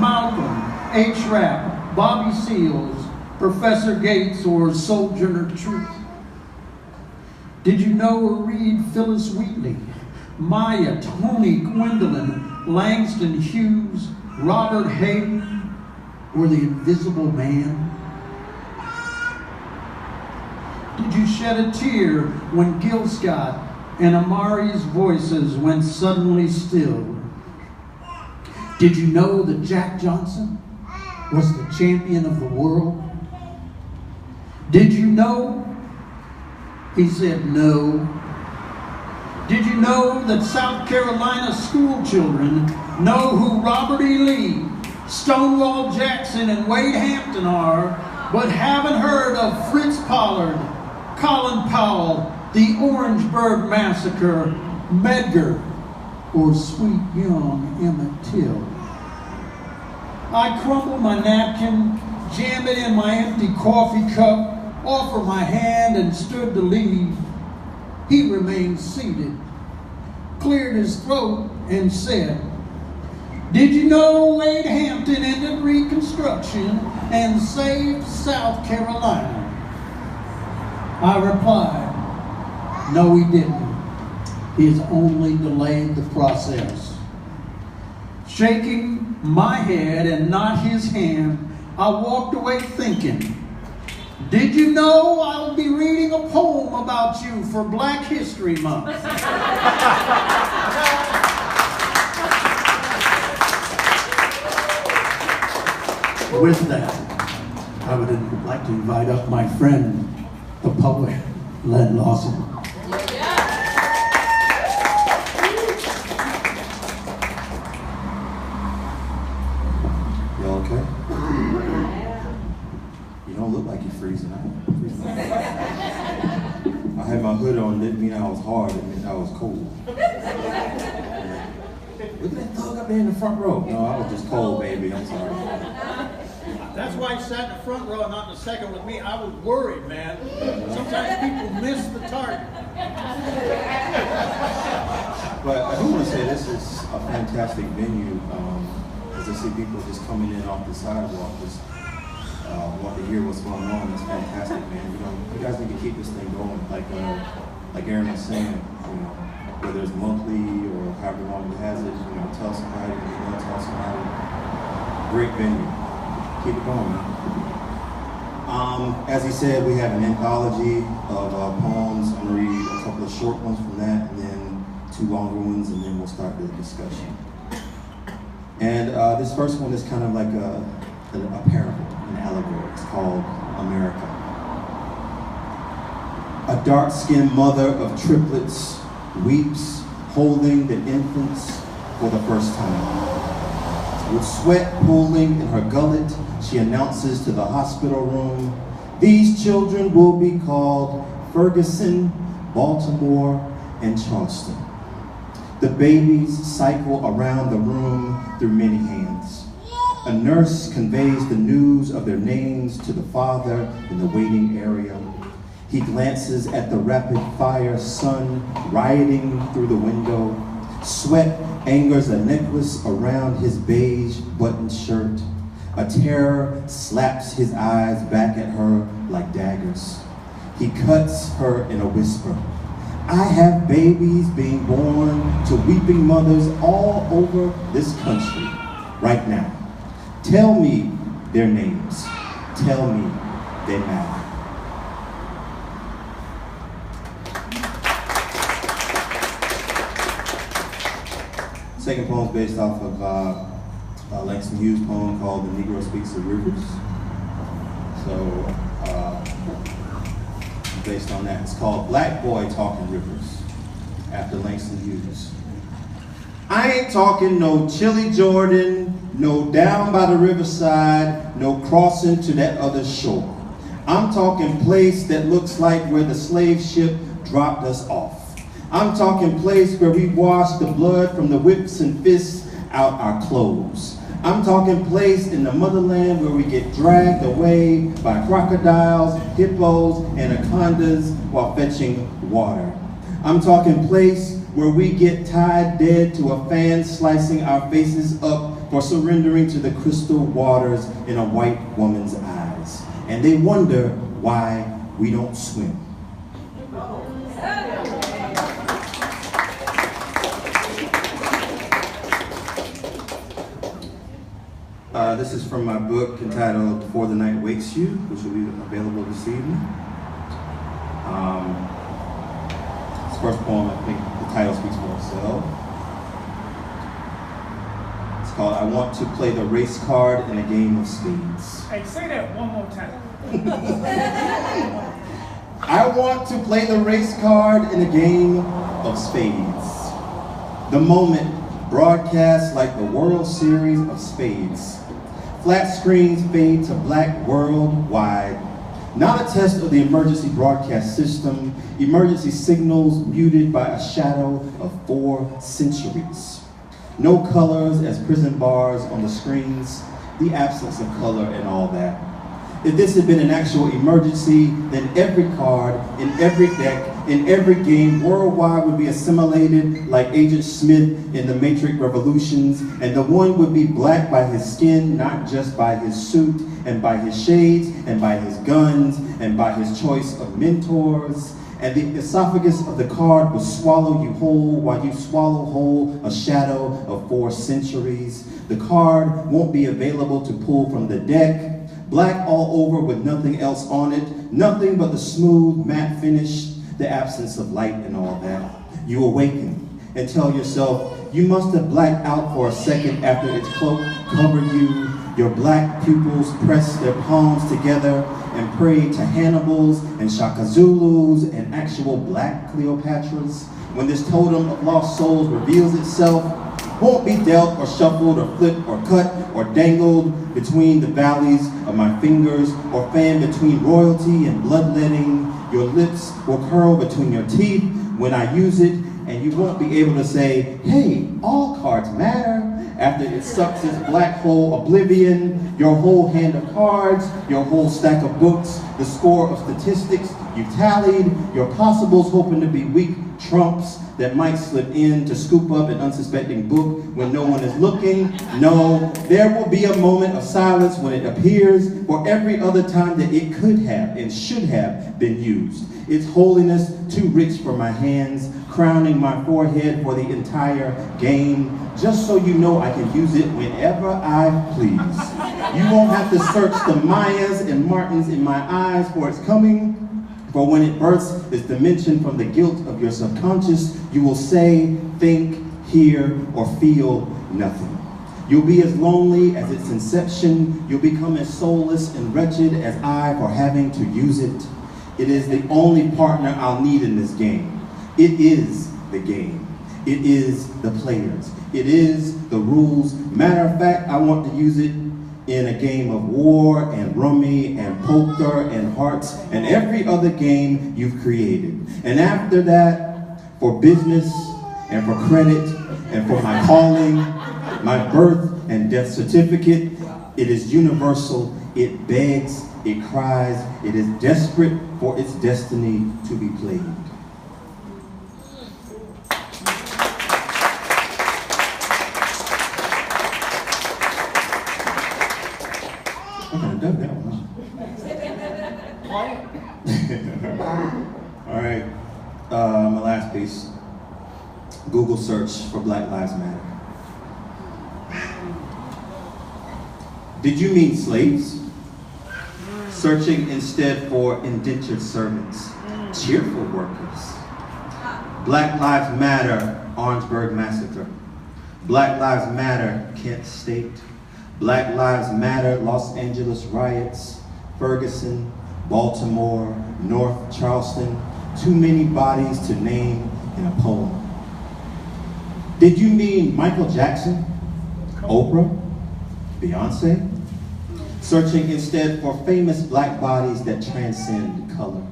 Malcolm, H. Rapp, Bobby Seals, Professor Gates, or Sojourner Truth? Did you know or read Phyllis Wheatley, Maya, Tony, Gwendolyn, Langston Hughes, Robert Hayden, or The Invisible Man? Did you shed a tear when Gil Scott and Amari's voices went suddenly still? Did you know that Jack Johnson was the champion of the world? Did you know He said, no. Did you know that South Carolina school children know who Robert E. Lee, Stonewall Jackson, and Wade Hampton are, but haven't heard of Fritz Pollard, Colin Powell, the Orangeburg Massacre, Medgar, or sweet young Emmett Till? I crumble my napkin, jam it in my empty coffee cup, offer my hand, and stood to leave. He remained seated, cleared his throat, and said, did you know Wade Hampton ended Reconstruction and saved South Carolina? I replied, no, he didn't. He's only delayed the process. Shaking my head and not his hand, I walked away thinking, did you know I'll be reading a poem about you for Black History Month? With that, I would like to invite up my friend, the poet, Len Lawson. You okay? You don't look like you're freezing out. I had my hood on, didn't mean I was hard, it meant I was cold. Look at that thug up there in the front row. No, I was just cold, baby. I'm sorry. That's why he sat in the front row and not in the second with me. I was worried, man. Sometimes people miss the target. But I do want to say this is a fantastic venue. As I see people just coming in off the sidewalk, just want to hear what's going on. It's fantastic, man. You guys need to keep this thing going. Like Aaron was saying, whether it's monthly or however long he has it, tell somebody, tell somebody. Great venue. Keep it going, man. As he said, we have an anthology of poems. I'm going to read a couple of short ones from that, and then 2 longer ones, and then we'll start the discussion. And this first one is kind of like a parable, an allegory. It's called America. A dark-skinned mother of triplets weeps, holding the infants for the first time. With sweat pooling in her gullet, she announces to the hospital room, these children will be called Ferguson, Baltimore, and Charleston. The babies cycle around the room through many hands. A nurse conveys the news of their names to the father in the waiting area. He glances at the rapid-fire sun rioting through the window. Sweat angers a necklace around his beige buttoned shirt. A terror slaps his eyes back at her like daggers. He cuts her in a whisper. I have babies being born to weeping mothers all over this country right now. Tell me their names. Tell me they matter. Second poem is based off of Langston Hughes' poem called The Negro Speaks of Rivers. So, based on that, it's called Black Boy Talking Rivers, after Langston Hughes. I ain't talking no Chilly Jordan, no down by the riverside, no crossing to that other shore. I'm talking place that looks like where the slave ship dropped us off. I'm talking place where we wash the blood from the whips and fists out our clothes. I'm talking place in the motherland where we get dragged away by crocodiles, hippos, and anacondas while fetching water. I'm talking place where we get tied dead to a fan slicing our faces up for surrendering to the crystal waters in a white woman's eyes. And they wonder why we don't swim. This is from my book entitled Before the Night Wakes You, which will be available this evening. This first poem, I think the title speaks for itself. It's called I Want to Play the Race Card in a Game of Spades. Hey, say that one more time. I want to play the race card in a game of spades. The moment broadcast like the World Series of Spades. Flat screens fade to black worldwide. Not a test of the emergency broadcast system, emergency signals muted by a shadow of 4 centuries. No colors as prison bars on the screens, the absence of color and all that. If this had been an actual emergency, then every card, in every deck, in every game worldwide would be assimilated like Agent Smith in the Matrix Revolutions, and the one would be black by his skin, not just by his suit, and by his shades, and by his guns, and by his choice of mentors. And the esophagus of the card will swallow you whole while you swallow whole a shadow of 4 centuries. The card won't be available to pull from the deck. Black all over with nothing else on it, nothing but the smooth matte finish, the absence of light and all that. You awaken and tell yourself, you must have blacked out for a second after its cloak covered you. Your black pupils press their palms together and pray to Hannibals and Shaka Zulus and actual black Cleopatras. When this totem of lost souls reveals itself, won't be dealt or shuffled or flipped or cut or dangled between the valleys of my fingers or fanned between royalty and bloodletting. Your lips will curl between your teeth when I use it, and you won't be able to say, hey, all cards matter, after it sucks its black hole oblivion, your whole hand of cards, your whole stack of books, the score of statistics you've tallied, your possibles hoping to be weak trumps that might slip in to scoop up an unsuspecting book when no one is looking. No, there will be a moment of silence when it appears for every other time that it could have and should have been used. Its holiness too rich for my hands, crowning my forehead for the entire game, just so you know I can use it whenever I please. You won't have to search the Mayas and Martins in my eyes for its coming. For when it bursts its dimension from the guilt of your subconscious, you will say, think, hear, or feel nothing. You'll be as lonely as its inception. You'll become as soulless and wretched as I for having to use it. It is the only partner I'll need in this game. It is the game. It is the players. It is the rules. Matter of fact, I want to use it in a game of war and rummy and poker and hearts and every other game you've created. And after that, for business and for credit and for my calling, my birth and death certificate, it is universal, it begs, it cries, it is desperate for its destiny to be played. I could have done that one. All right, my last piece. Google search for Black Lives Matter. Did you mean slaves? Searching instead for indentured servants, cheerful workers. Black Lives Matter, Orangeburg Massacre. Black Lives Matter, Kent State. Black Lives Matter, Los Angeles riots, Ferguson, Baltimore, North Charleston, too many bodies to name in a poem. Did you mean Michael Jackson, Oprah, Beyonce? Searching instead for famous black bodies that transcend color.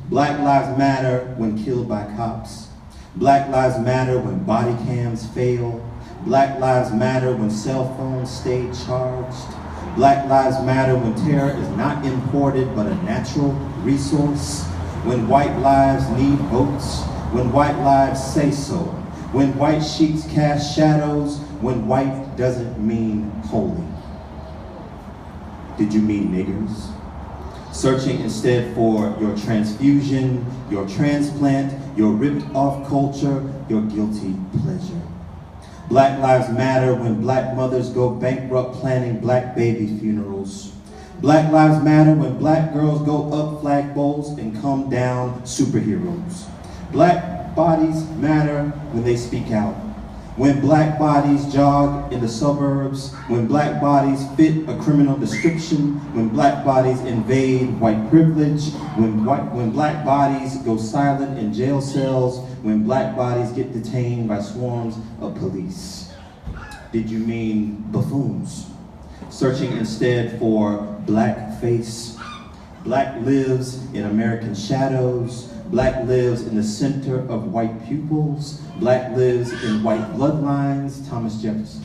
Black Lives Matter when killed by cops. Black Lives Matter when body cams fail. Black Lives Matter when cell phones stay charged. Black Lives Matter when terror is not imported but a natural resource. When white lives need votes. When white lives say so. When white sheets cast shadows. When white doesn't mean holy. Did you mean niggers? Searching instead for your transfusion, your transplant, your ripped off culture, your guilty pleasure. Black Lives Matter when black mothers go bankrupt planning black baby funerals. Black Lives Matter when black girls go up flagpoles and come down superheroes. Black bodies matter when they speak out. When black bodies jog in the suburbs, when black bodies fit a criminal description, when black bodies invade white privilege, when black bodies go silent in jail cells, when black bodies get detained by swarms of police. Did you mean buffoons? Searching instead for black face. Black lives in American shadows. Black lives in the center of white pupils. Black lives in white bloodlines, Thomas Jefferson.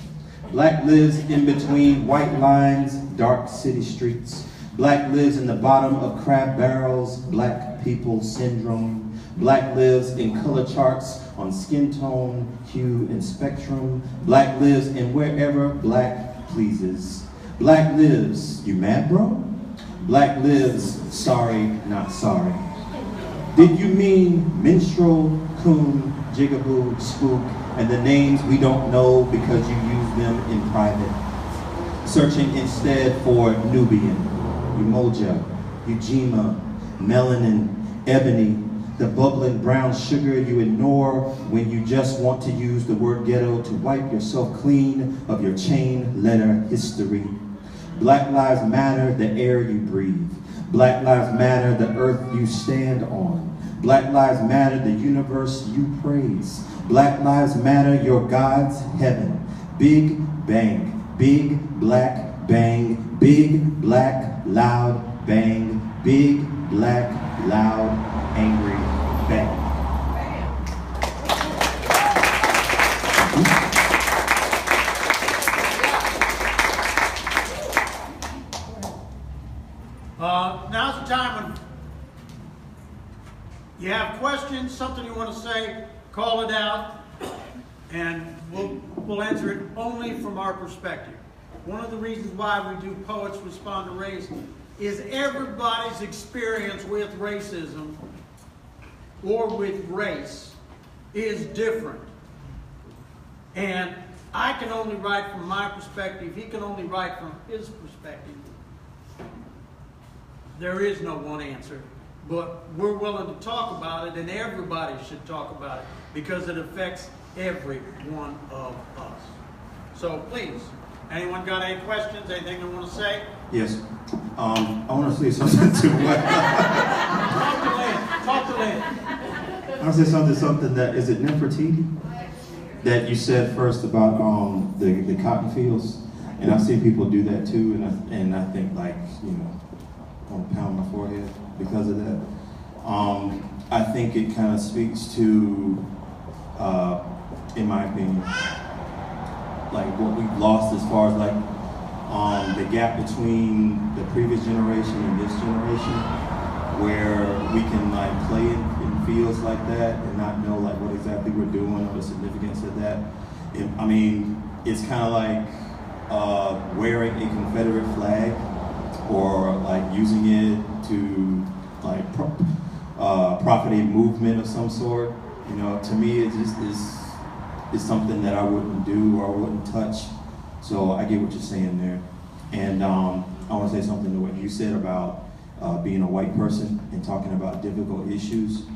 Black lives in between white lines, dark city streets. Black lives in the bottom of crab barrels, black people syndrome. Black lives in color charts on skin tone, hue, and spectrum. Black lives in wherever black pleases. Black lives, you mad, bro? Black lives, sorry, not sorry. Did you mean minstrel, coon, jigaboo, spook, and the names we don't know because you use them in private? Searching instead for Nubian, Umoja, Ujima, melanin, ebony, the bubbling brown sugar you ignore when you just want to use the word ghetto to wipe yourself clean of your chain letter history. Black lives matter, the air you breathe. Black lives matter, the earth you stand on. Black lives matter, the universe you praise. Black lives matter, your God's heaven. Big bang, big black bang, big black loud bang, big black loud angry bang. Now's the time when you have questions, something you want to say, call it out, and we'll answer it only from our perspective. One of the reasons why we do Poets Respond to Race is everybody's experience with racism or with race is different. And I can only write from my perspective, he can only write from his perspective. There is no one answer, but we're willing to talk about it, and everybody should talk about it because it affects every one of us. So please, anyone got any questions, anything they want to say? Yes. I want to say something to what? Talk to Lynn. I want to say something that, is it Nefertiti? That you said first about the cotton fields. And I've seen people do that too, and I think, like, you know, I want to pound my forehead because of that. I think it kind of speaks to, in my opinion, like what we've lost as far as like the gap between the previous generation and this generation, where we can like play in fields like that and not know like what exactly we're doing or the significance of that. I mean, it's kind of like wearing a Confederate flag, or like using it to like profit a movement of some sort. You know, to me it just is something that I wouldn't do or I wouldn't touch. So I get what you're saying there. And I want to say something to what you said about being a white person and talking about difficult issues.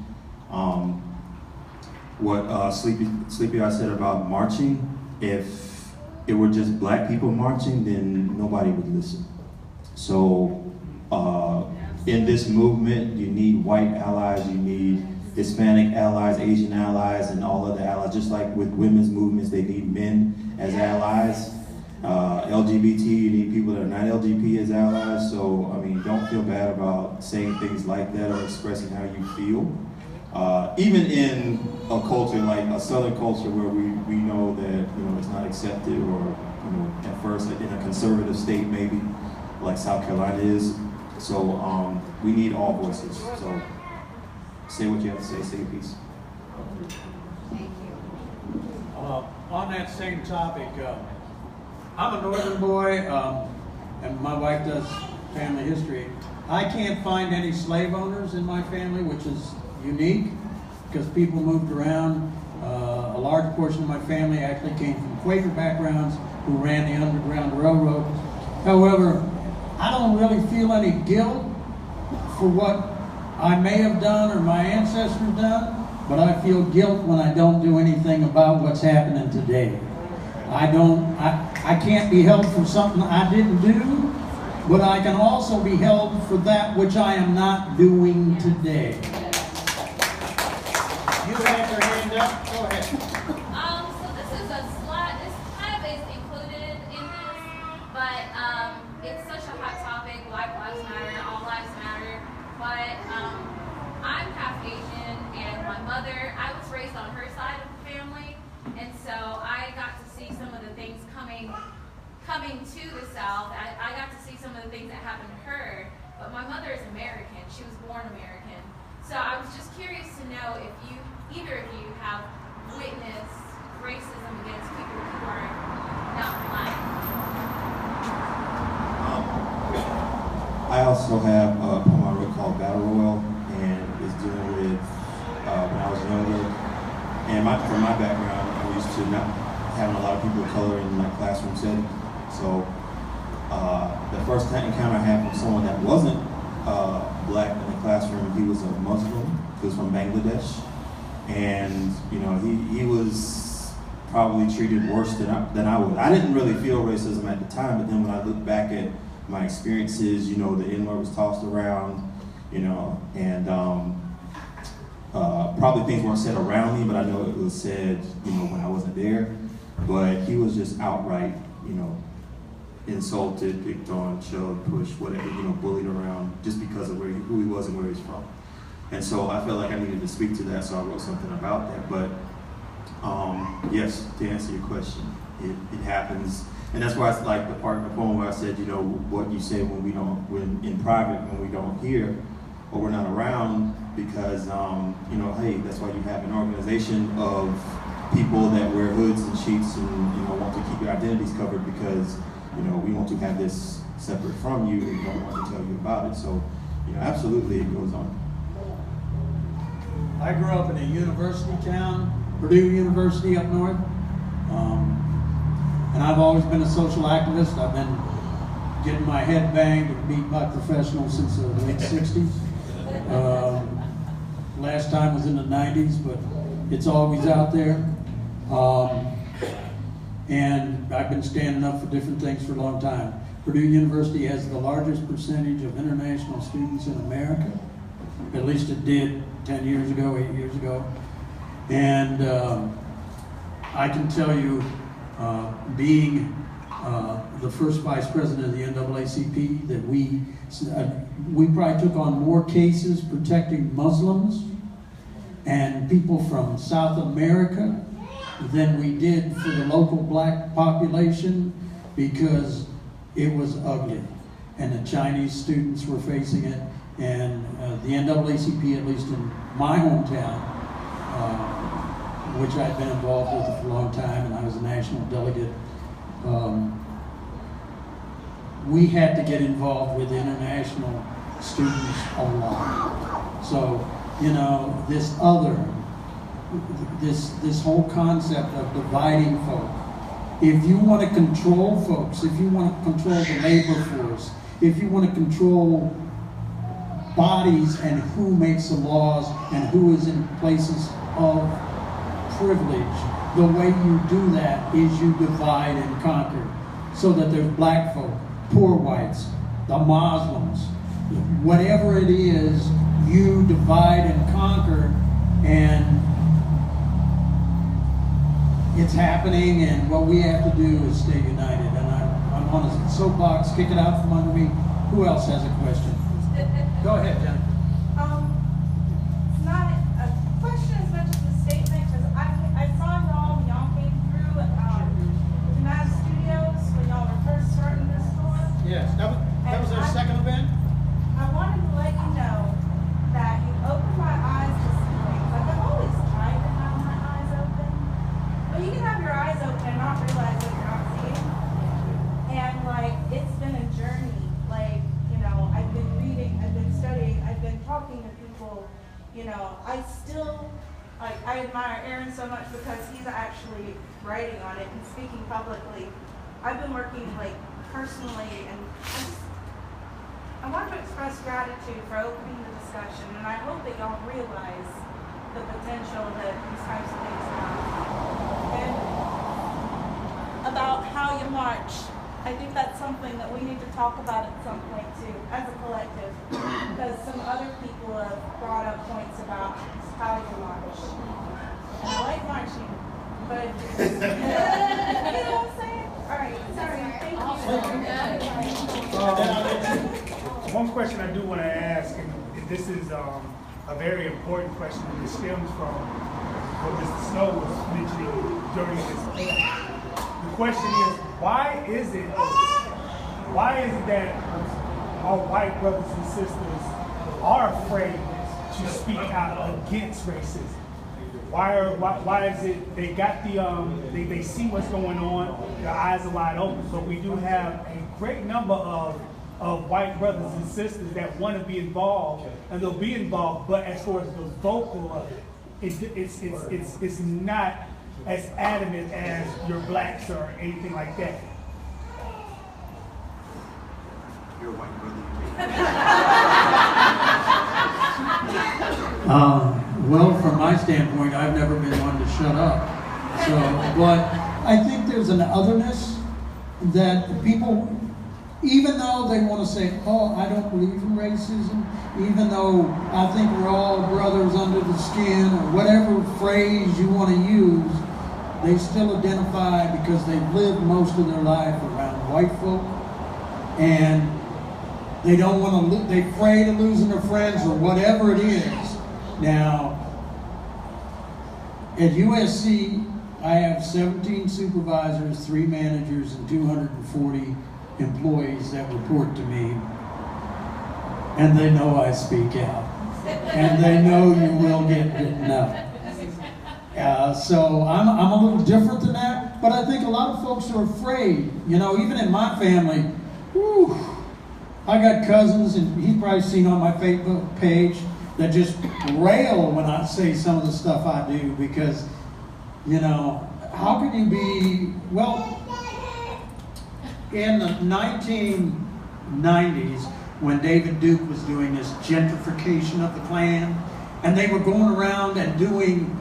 What Sleepy I said about marching, if it were just black people marching, then nobody would listen. So in this movement, you need white allies, you need Hispanic allies, Asian allies, and all other allies. Just like with women's movements, they need men as allies. LGBT, you need people that are not LGBT as allies. So, I mean, don't feel bad about saying things like that or expressing how you feel. Even in a culture like a Southern culture where we know that, you know, it's not accepted, or, you know, at first in a conservative state maybe, like South Carolina is. So we need all voices. So say what you have to say, say your piece. On that same topic, I'm a northern boy, and my wife does family history. I can't find any slave owners in my family, which is unique because people moved around. A large portion of my family actually came from Quaker backgrounds who ran the Underground Railroad. However, I don't really feel any guilt for what I may have done or my ancestors done. but I feel guilt when I don't do anything about what's happening today. I can't be held for something I didn't do, but I can also be held for that which I am not doing today. You have your hand up. Go ahead. So this is this kind of is included in this, but it's such a hot topic. Black lives matter, all lives matter. But I'm half Asian, and my mother, I was raised on her side of the family, and so I got to see some of the things coming to the South. I got to see some of the things that happened to her. But my mother is American. She was born American. So I was just curious to know if either of you have witnessed racism against people who are not black. I also have a poem I wrote called Battle Royal, and it's dealing with when I was younger. And from my background, I'm used to not having a lot of people of color in my classroom setting. So the first encounter I had from someone that wasn't black in the classroom, he was a Muslim. He was from Bangladesh, and you know he was probably treated worse than I would. I didn't really feel racism at the time, but then when I look back at my experiences, you know, the N-word was tossed around, you know, and probably things weren't said around me, but I know it was said, you know, when I wasn't there. But he was just outright, you know, insulted, picked on, shoved, pushed, whatever, you know, bullied around just because of who he was and where he's from. And so I felt like I needed to speak to that, so I wrote something about that. But yes, to answer your question, it happens. And that's why it's like the part of the poem where I said, you know, what you say when in private, when we don't hear or we're not around, because, you know, hey, that's why you have an organization of people that wear hoods and sheets and, you know, want to keep your identities covered because, you know, we want to have this separate from you and we don't want to tell you about it. So, you know, absolutely it goes on. I grew up in a university town, Purdue University up north. And I've always been a social activist. I've been getting my head banged and beat by professionals since the late 60s. Last time was in the 90s, but it's always out there. And I've been standing up for different things for a long time. Purdue University has the largest percentage of international students in America. At least it did 10 years ago, 8 years ago. And I can tell you, being the first vice president of the NAACP, that we probably took on more cases protecting Muslims and people from South America than we did for the local black population, because it was ugly. And the Chinese students were facing it, and the NAACP, at least in my hometown, which I'd been involved with for a long time, and I was a national delegate, we had to get involved with international students a lot. So, you know, this whole concept of dividing folk, if you want to control folks, if you want to control the labor force, if you want to control bodies and who makes the laws and who is in places of privilege, the way you do that is you divide and conquer, so that there's black folk, poor whites, the Muslims, whatever it is, you divide and conquer, and it's happening, and what we have to do is stay united. And I'm on a soapbox, kick it out from under me. Who else has a question? Go ahead, Jennifer. It's not a question as much as a statement, because I saw y'all when y'all came through Dramatic Studios when y'all were first starting this store. Yes, that was our second event. I wanted to let you know that you opened my eyes to some things. Like, I've always tried to have my eyes open, but you can have your eyes open and not realize what you're not seeing. And like, it's been a journey. Like, you know, I've been reading, I've been studying, I've been talking to people. You know, I still, like, I admire Aaron so much because he's actually writing on it and speaking publicly. I've been working, like, personally, and I want to express gratitude for opening the discussion, and I hope that y'all realize the potential that these types of things have. And about how you march, I think that's something that we need to talk about at some point too, as a collective, because some other people have brought up points about how you march. And I like marching, but you know what I'm saying? All right, sorry, thank you. One question I do want to ask, and this is a very important question, and it stems from what Mr. Snow was mentioning during his speech. The question is, why is it that our white brothers and sisters are afraid to speak out against racism? Why is it they got they see what's going on, their eyes are wide open, but we do have a great number of white brothers and sisters that want to be involved, and they'll be involved, but as far as the vocal of it, it's not as adamant as your blacks or anything like that. You're a white brother. Well, from my standpoint, I've never been one to shut up. So, but I think there's an otherness that people, even though they want to say, oh, I don't believe in racism, even though I think we're all brothers under the skin, or whatever phrase you want to use, they still identify because they've lived most of their life around white folk, and they don't want to, they're afraid of losing their friends or whatever it is. Now, at USC, I have 17 supervisors, 3 managers, and 240 employees that report to me. And they know I speak out. And they know you will get written up. So I'm a little different than that, but I think a lot of folks are afraid. You know, even in my family, whew, I got cousins, and you've probably seen on my Facebook page, that just rail when I say some of the stuff I do, because, you know, how can you be, well, in the 1990s, when David Duke was doing this gentrification of the Klan, and they were going around and doing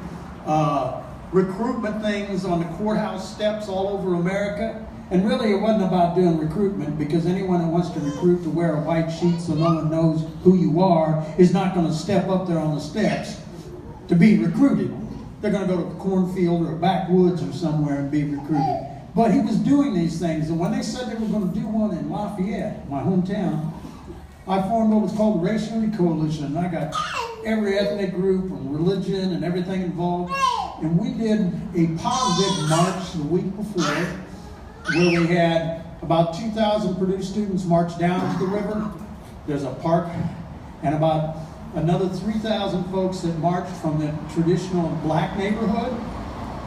recruitment things on the courthouse steps all over America. And really, it wasn't about doing recruitment, because anyone that wants to recruit to wear a white sheet so no one knows who you are is not going to step up there on the steps to be recruited. They're going to go to a cornfield or a backwoods or somewhere and be recruited. But he was doing these things, and when they said they were going to do one in Lafayette, my hometown, I formed what was called the Race Unity Coalition, and I got every ethnic group and religion and everything involved. And we did a positive march the week before, where we had about 2,000 Purdue students march down to the river. There's a park, and about another 3,000 folks that marched from the traditional black neighborhood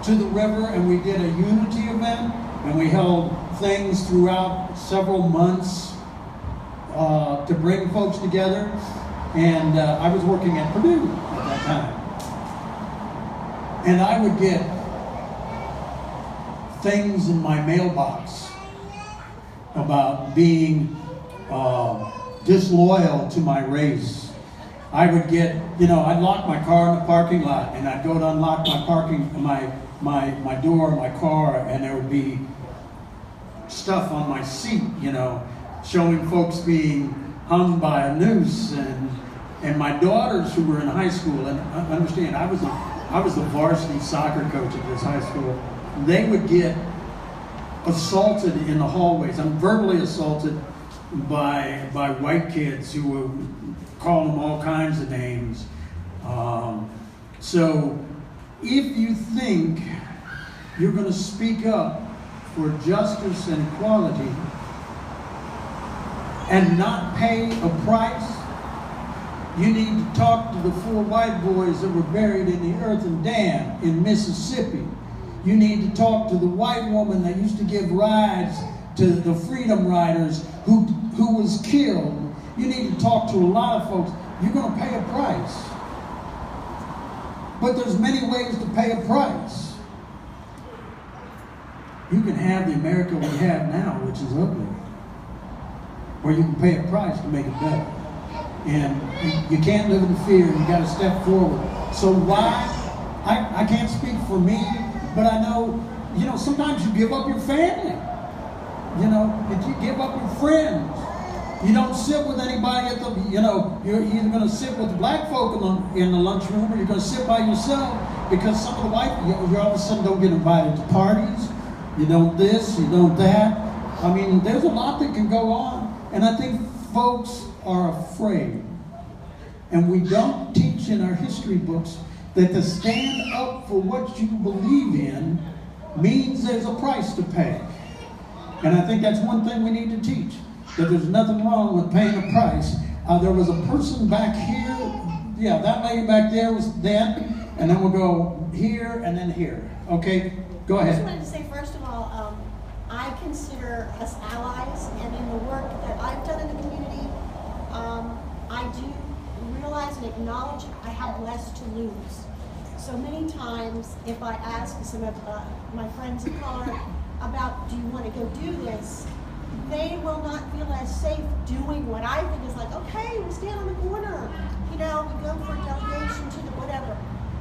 to the river, and we did a unity event, and we held things throughout several months to bring folks together. And I was working at Purdue at that time. And I would get things in my mailbox about being disloyal to my race. I would get, you know, I'd lock my car in the parking lot, and I'd go to unlock my my door of my car, and there would be stuff on my seat, you know, showing folks being hung by a noose, and my daughters who were in high school, and understand, I was the varsity soccer coach at this high school. They would get assaulted in the hallways. I'm verbally assaulted by white kids who would call them all kinds of names. So if you think you're going to speak up for justice and equality and not pay a price, you need to talk to the 4 white boys that were buried in the earthen dam in Mississippi. You need to talk to the white woman that used to give rides to the Freedom Riders who was killed. You need to talk to a lot of folks. You're going to pay a price. But there's many ways to pay a price. You can have the America we have now, which is ugly. Or you can pay a price to make it better. And you can't live in fear. You got to step forward. So why? I can't speak for me, but I know, sometimes you give up your family. If you give up your friends, you don't sit with anybody at the, you're either going to sit with the black folk in the lunchroom or you're going to sit by yourself because some of the white, you all of a sudden don't get invited to parties. You don't this, you don't that. I mean, there's a lot that can go on. And I think folks are afraid. And we don't teach in our history books that to stand up for what you believe in means there's a price to pay. And I think that's one thing we need to teach, that there's nothing wrong with paying a price. There was a person back here, yeah, that lady back there was dead, and then we'll go here and then here. Okay, go I just ahead. wanted to say, first of all, I consider us allies, and in the work that I've done in the community, I do realize and acknowledge I have less to lose. So many times, if I ask some of my friends of color about, do you want to go do this, they will not feel as safe doing what I think is like, okay, we stand on the corner, we go for a delegation to the whatever.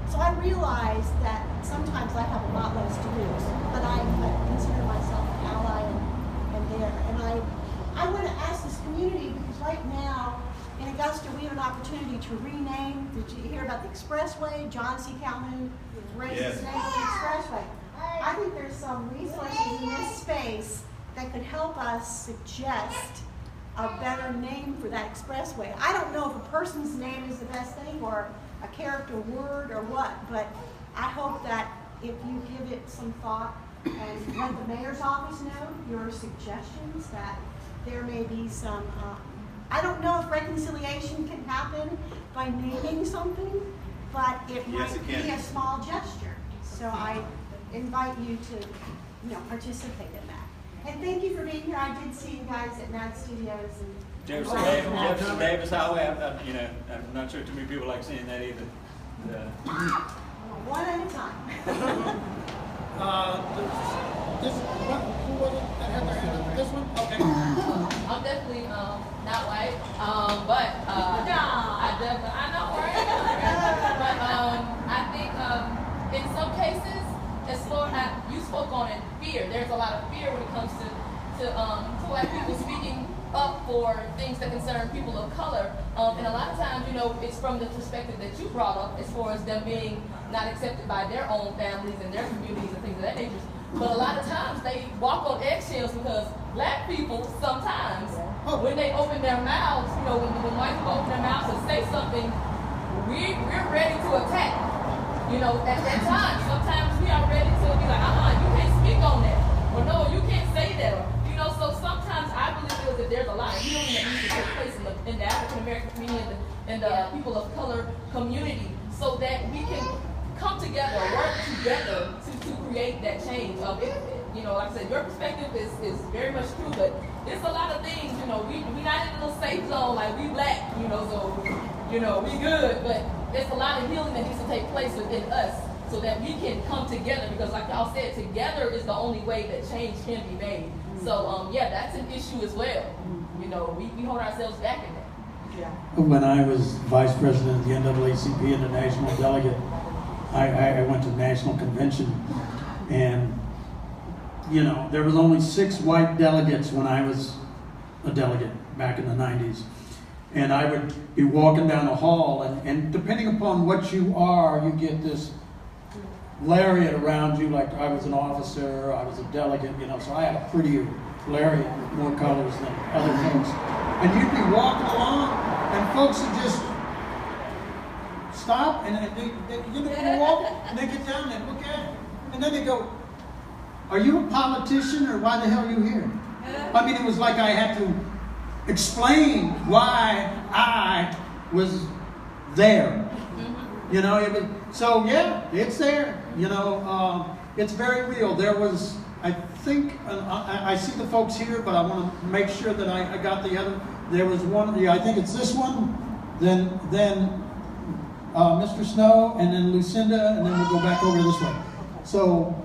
So I realize that sometimes I have a lot less to lose, but I consider myself an ally and there. And I want to ask this community, because right now in Augusta we have an opportunity to rename. Did you hear about the expressway? John C. Calhoun raised his name for the expressway. I think there's some resources in this space that could help us suggest a better name for that expressway. I don't know if a person's name is the best thing or a character word or what, but I hope that if you give it some thought and let the mayor's office know your suggestions, that there may be some, I don't know if reconciliation can happen by naming something, but it might be a small gesture. So I invite you to, participate in that. And thank you for being here. I did see you guys at Mad Studios and Jefferson Davis Highway. I'm not sure too many people like seeing that either. One at a time. Who was it that had their hand up? This one? Okay. I'm definitely not white, but I know, right? But I think in some cases, you spoke on it, fear. There's a lot of fear when it comes to black people speaking up for things that concern people of color. And a lot of times, it's from the perspective that you brought up as far as them being not accepted by their own families and their communities and things of that nature. But a lot of times they walk on eggshells because black people sometimes, when they open their mouths, when white people open their mouths to say something, we're ready to attack. At that time, sometimes we are ready to be like, you can't speak on that. Or no, you can't say that. So sometimes I believe that there's a lot of healing that needs to take place in the African American community and the people of color community so that we can come together, work together to create that change. Like I said, your perspective is very much true, but it's a lot of things, we not in a little safe zone, like we black, so, we good, but there's a lot of healing that needs to take place within us so that we can come together, because like y'all said, together is the only way that change can be made. So, that's an issue as well. We hold ourselves back in that. Yeah. When I was vice president of the NAACP and the national delegate, I went to the national convention, and there was only 6 white delegates when I was a delegate back in the 90s. And I would be walking down the hall, and depending upon what you are, you get this lariat around you, like I was an officer, I was a delegate, so I had a prettier lariat with more colors than other folks. And you'd be walking along, and folks would just stop, and they walk, and they get down and look at it, and then they go, "Are you a politician, or why the hell are you here?" I mean, it was like I had to explain why I was there. So yeah, it's there. It's very real. There was, I think, I see the folks here, but I want to make sure that I got the other. There was one. Yeah, I think it's this one. Then Mr. Snow, and then Lucinda, and then we'll go back over this way. So,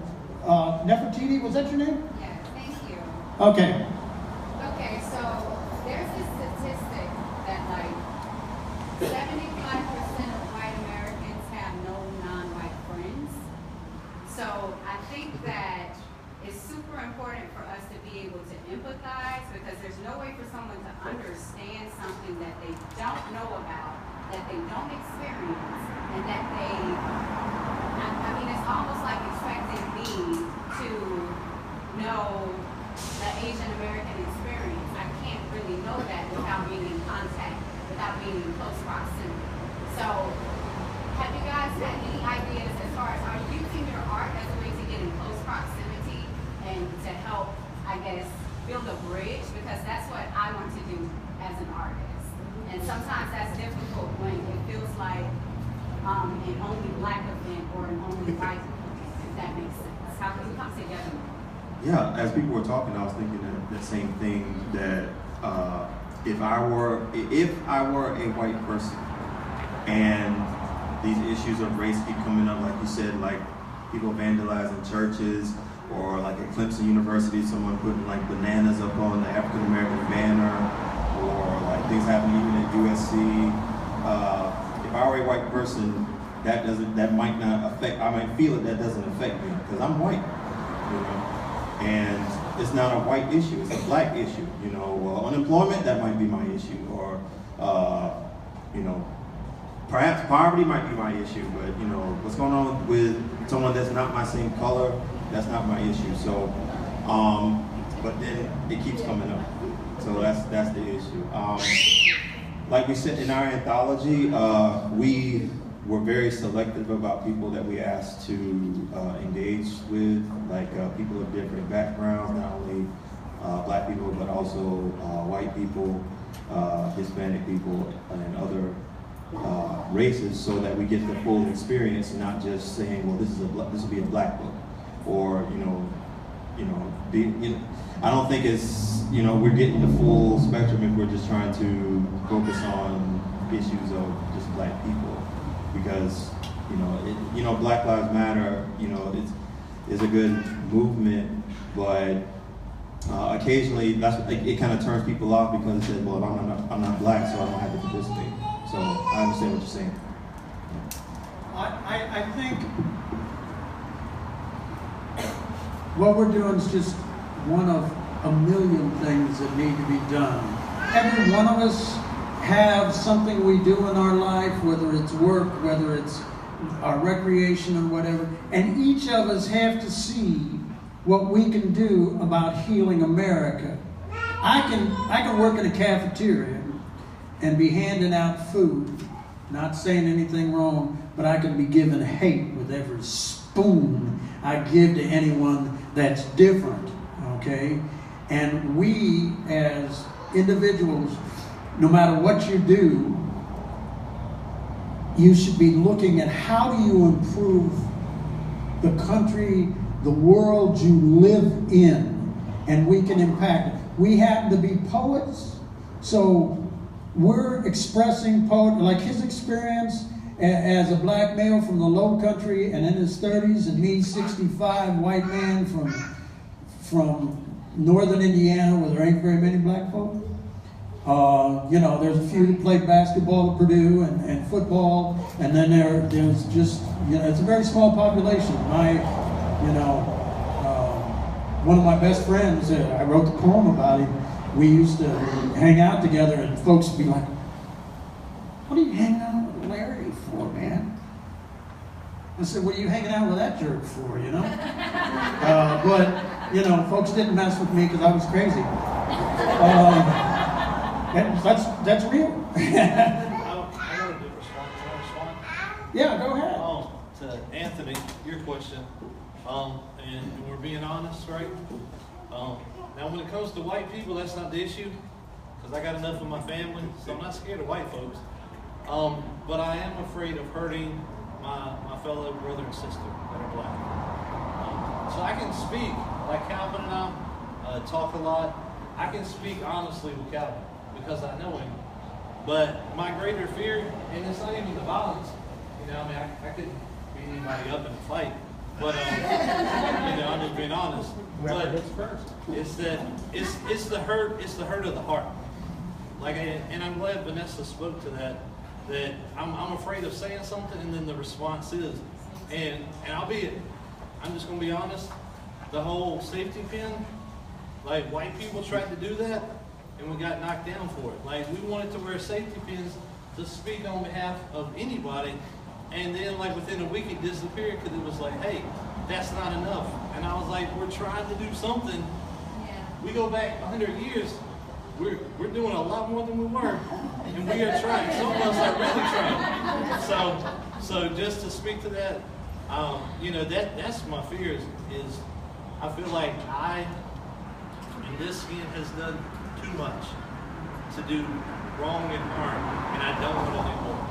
Nefertiti, was that your name? Yeah, thank you. Okay. Okay, so there's this statistic that 75% of white Americans have important for us to be able to empathize, because there's no way for someone to understand something that they don't know about, that they don't experience, and that they, I mean, it's almost like expecting me to know the Asian American experience. I can't really know that without being in contact, without being in close proximity. So, have you guys had any ideas as far as, are you using your art as a way to get in close proximity and to help, I guess, build a bridge? Because that's what I want to do as an artist. And sometimes that's difficult when it feels like an only black event or an only white event, if that makes sense. How can we come together? Yeah, as people were talking, I was thinking that same thing, that if I were a white person and these issues of race keep coming up, like you said, like people vandalizing churches, or like at Clemson University, someone putting like bananas up on the African American banner, or like things happening even at USC. If I were a white person, that might not affect, I might feel that doesn't affect me because I'm white, you know. And it's not a white issue, it's a black issue, you know. Unemployment, that might be my issue, or you know, perhaps poverty might be my issue, but you know, what's going on with someone that's not my same color, that's not my issue. So, but then it keeps coming up. So that's the issue. Like we said in our anthology, we were very selective about people that we asked to engage with, like people of different backgrounds, not only black people, but also white people, Hispanic people, and other races, so that we get the full experience, not just saying, well, this will be a black book, or I don't think it's, we're getting the full spectrum if we're just trying to focus on issues of just black people, because Black Lives Matter, it's a good movement, but occasionally it kind of turns people off because it says, well, I'm not black, so I don't have to participate. So I understand what you're saying. I think what we're doing is just one of a million things that need to be done. Every one of us have something we do in our life, whether it's work, whether it's our recreation or whatever, and each of us have to see what we can do about healing America. I can work in a cafeteria and be handing out food, not saying anything wrong, but I can be given hate with every spoon I give to anyone that's different, okay? And we as individuals, no matter what you do, you should be looking at how do you improve the country, the world you live in, and we can impact it. We happen to be poets, so we're expressing poetry, like his experience as a black male from the Low Country and in his 30s, and me, 65, white man from northern Indiana, where there ain't very many black folk. There's a few that play basketball at Purdue and football, and then there's just, it's a very small population. One of my best friends, I wrote the poem about him. We used to hang out together, and folks would be like, "What are you hanging out with Larry for, man?" I said, "What are you hanging out with that jerk for, But, folks didn't mess with me because I was crazy. That's real. I want to respond. Yeah, go ahead. To Anthony, your question, and we're being honest, right? Now, when it comes to white people, that's not the issue, because I got enough of my family, so I'm not scared of white folks. But I am afraid of hurting my fellow brother and sister that are black. So I can speak, like Calvin and I talk a lot. I can speak honestly with Calvin because I know him. But my greater fear, and it's not even the violence, I couldn't beat anybody up in a fight. But I'm just being honest. But it's the hurt of the heart. And I'm glad Vanessa spoke to that I'm afraid of saying something, and then the response is, and I'm just gonna be honest, the whole safety pin, Like, white people tried to do that, and we got knocked down for it. Like, we wanted to wear safety pins to speak on behalf of anybody, and then, like, within a week it disappeared because it was like, hey, that's not enough. And I was like, we're trying to do something. We go back 100 years, we're doing a lot more than we were, and we are trying. Some of us are really trying. So just to speak to that, you know, that's my fear is I feel like and this skin has done too much to do wrong and harm, and I don't want to do more.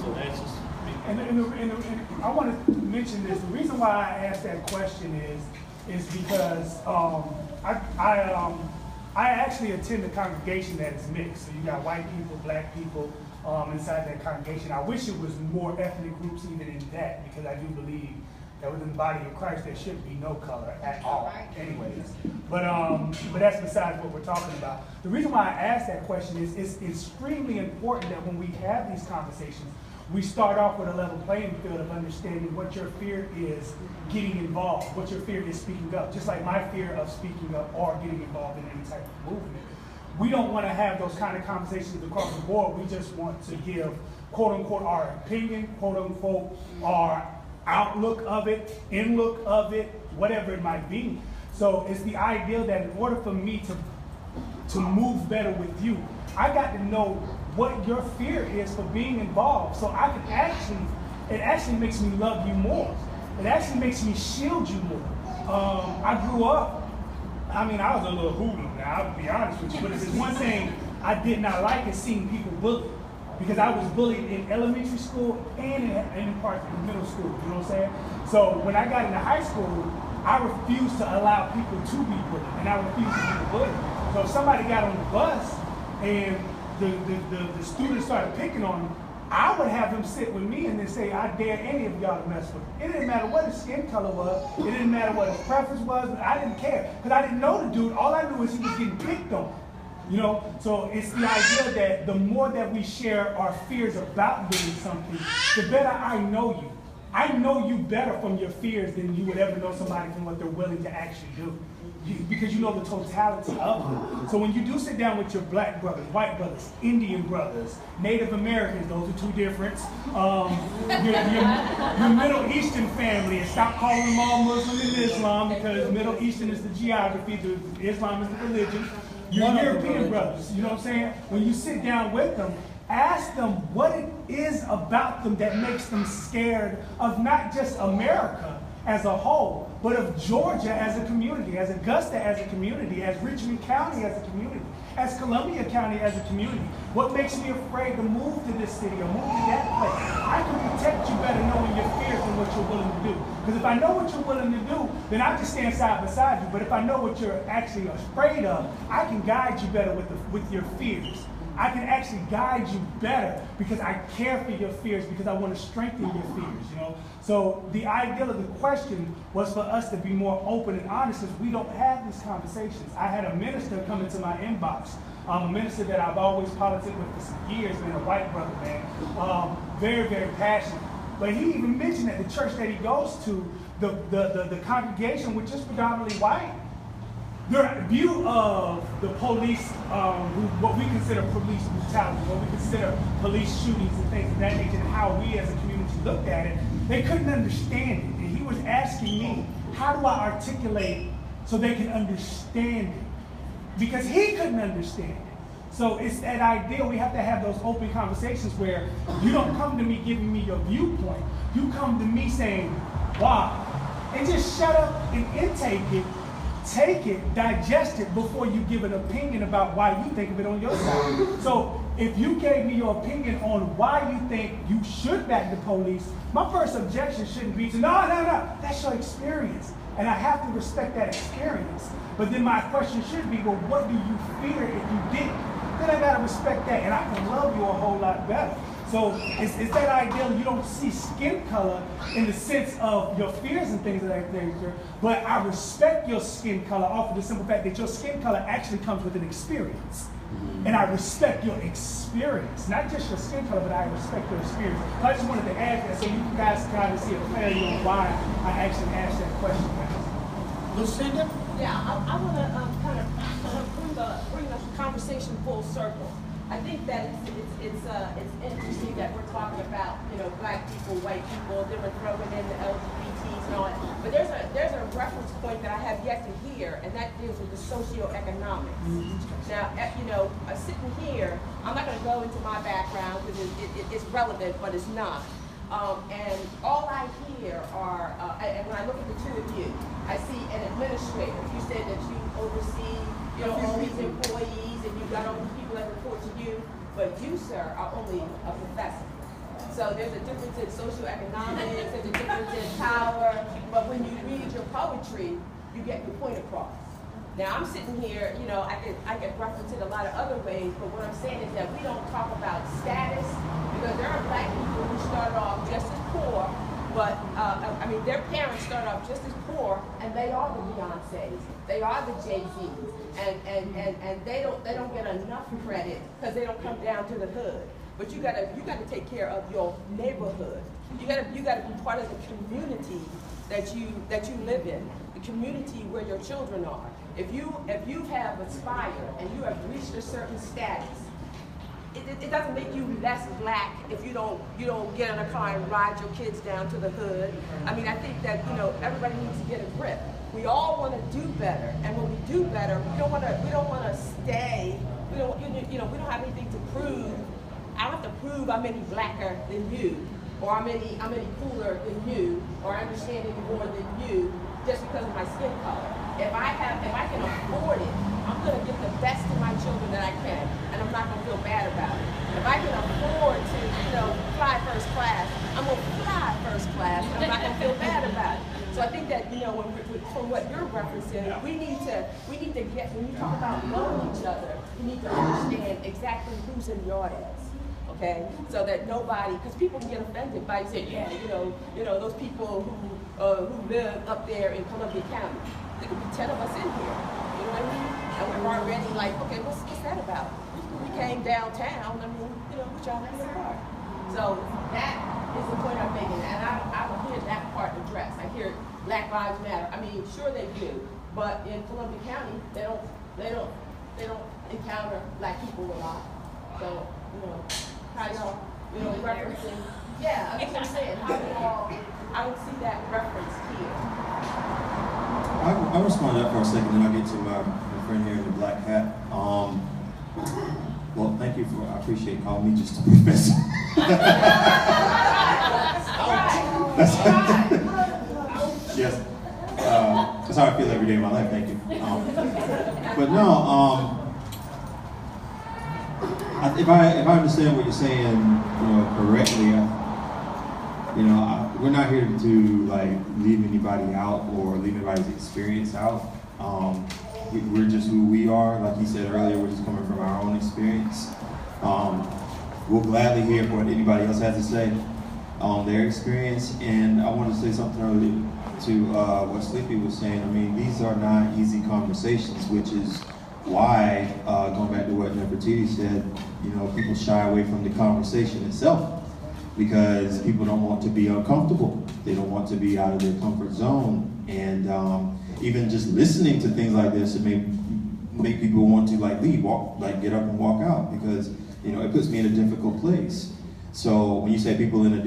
So that's just me. And I want to mention this. The reason why I asked that question is because I actually attend a congregation that is mixed. So you got white people, black people inside that congregation. I wish it was more ethnic groups even in that, because I do believe that within the body of Christ there should be no color at all anyways. But that's besides what we're talking about. The reason why I asked that question is it's extremely important that when we have these conversations, we start off with a level playing field of understanding what your fear is getting involved, what your fear is speaking up, just like my fear of speaking up or getting involved in any type of movement. We don't want to have those kind of conversations across the board. We just want to give, quote unquote, our opinion, quote unquote, our outlook of it, in-look of it, whatever it might be. So it's the idea that in order for me to move better with you, I got to know what your fear is for being involved, so I can it actually makes me love you more. It actually makes me shield you more. I grew up, I mean, I was a little hoodlum, now I'll be honest with you, but if there's one thing I did not like is seeing people bullied. Because I was bullied in elementary school and in parts of middle school, you know what I'm saying? So when I got into high school, I refused to allow people to be bullied, and I refused to be bullied. So if somebody got on the bus and the students started picking on them, I would have them sit with me and then say, I dare any of y'all to mess with him. It didn't matter what his skin color was, it didn't matter what his preference was, I didn't care. Because I didn't know the dude, all I knew was he was getting picked on. You know, so it's the idea that the more that we share our fears about doing something, the better I know you. I know you better from your fears than you would ever know somebody from what they're willing to actually do. Because you know the totality of it. So when you do sit down with your black brothers, white brothers, Indian brothers, Native Americans, those are two different, your Middle Eastern family, and stop calling them all Muslim and Islam, because Middle Eastern is the geography, Islam is the religion. Your European brothers, you know what I'm saying? When you sit down with them, ask them what it is about them that makes them scared of not just America as a whole, but of Georgia as a community, as Augusta as a community, as Richmond County as a community, as Columbia County as a community. What makes me afraid to move to this city or move to that place? I can protect you better knowing your fears than what you're willing to do. Because if I know what you're willing to do, then I just stand side beside you. But if I know what you're actually afraid of, I can guide you better with your fears. I can actually guide you better because I care for your fears, because I want to strengthen your fears, you know? So the ideal of the question was for us to be more open and honest, because we don't have these conversations. I had a minister come into my inbox, a minister that I've always politicked with for some years, been a white brother, man, very, very passionate. But he even mentioned that the church that he goes to, the congregation was just predominantly white. Their view of the police, what we consider police brutality, what we consider police shootings and things of that nature, and how we as a community looked at it, they couldn't understand it. And he was asking me, how do I articulate so they can understand it? Because he couldn't understand it. So it's that idea, we have to have those open conversations where you don't come to me giving me your viewpoint. You come to me saying, wow, and just shut up and intake it. Take it, digest it before you give an opinion about why you think of it on your side. So if you gave me your opinion on why you think you should back the police, my first objection shouldn't be to, no, that's your experience. And I have to respect that experience. But then my question should be, well, what do you fear if you didn't? Then I gotta respect that, and I can love you a whole lot better. So it's that idea you don't see skin color in the sense of your fears and things of that nature, but I respect your skin color off of the simple fact that your skin color actually comes with an experience. And I respect your experience, not just your skin color, but I respect your experience. So I just wanted to add that so you guys kind of see a clarity on why I actually asked that question. Lucinda? Yeah, I want to kind of full circle. I think that it's interesting that we're talking about, you know, black people, white people, then we're throwing in the LGBTs and all that. But there's a reference point that I have yet to hear, and that deals with the socioeconomics. Now, you know, sitting here, I'm not going to go into my background because it's relevant, but it's not. And all I hear are, and when I look at the two of you, I see an administrator. You said that you oversee, you know, all these employees, and you've got all these people that report to you, but you, sir, are only a professor. So there's a difference in socioeconomics, there's a difference in power, but when you read your poetry, you get your point across. Now I'm sitting here, you know, I get referenced in a lot of other ways, but what I'm saying is that we don't talk about status, because there are black people who start off just as poor, but I mean their parents start off just as poor, and they are the Beyoncés, they are the Jay-Z's, and they don't get enough credit because they don't come down to the hood. But you gotta take care of your neighborhood. You gotta be part of the community that you live in, the community where your children are. If you have aspired and you have reached a certain status, it doesn't make you less black if you don't get in a car and ride your kids down to the hood. I mean, I think that, you know, everybody needs to get a grip. We all want to do better, and when we do better, we don't want to stay. We don't have anything to prove. I don't have to prove I'm any blacker than you, or I'm any cooler than you, or I understand any more than you, just because of my skin color. If I can afford it, I'm gonna get the best in my children that I can, and I'm not gonna feel bad about it. If I can afford to, you know, fly first class, I'm gonna fly first class, and I'm not gonna feel bad about it. So I think that, you know, from what you're referencing, we need to get, when you talk about knowing each other, you need to understand exactly who's in your ass. Okay, so that nobody, because people can get offended by you saying, yeah, you know, those people who live up there in Columbia County. There could be 10 of us in here. You know what I mean? And we're already like, okay, what's that about? We came downtown. I mean, you know, we're trying to be apart. So that is the point I'm making, and I don't hear that part addressed. I hear Black Lives Matter. I mean, sure they do, but in Columbia County, they don't encounter black people a lot. So, you know. How y'all, you know, referencing, yeah, that's what I'm saying. How do y'all, I don't see that reference here. I'll respond to that for a second, then I'll get to my friend here in the black hat. Well, thank you I appreciate calling me just a professor. Yes, that's how I feel every day of my life, thank you. But no, if I understand what you're saying, you know, correctly, we're not here to like leave anybody out or leave anybody's experience out. We're just who we are. Like you said earlier, we're just coming from our own experience. We'll gladly hear what anybody else has to say on their experience. And I want to say something earlier to what Sleepy was saying. I mean, these are not easy conversations, which is why, going back to what Nefertiti said, you know, people shy away from the conversation itself because people don't want to be uncomfortable. They don't want to be out of their comfort zone. And even just listening to things like this, it may make people want to like leave, get up and walk out because, you know, it puts me in a difficult place. So when you say people in a,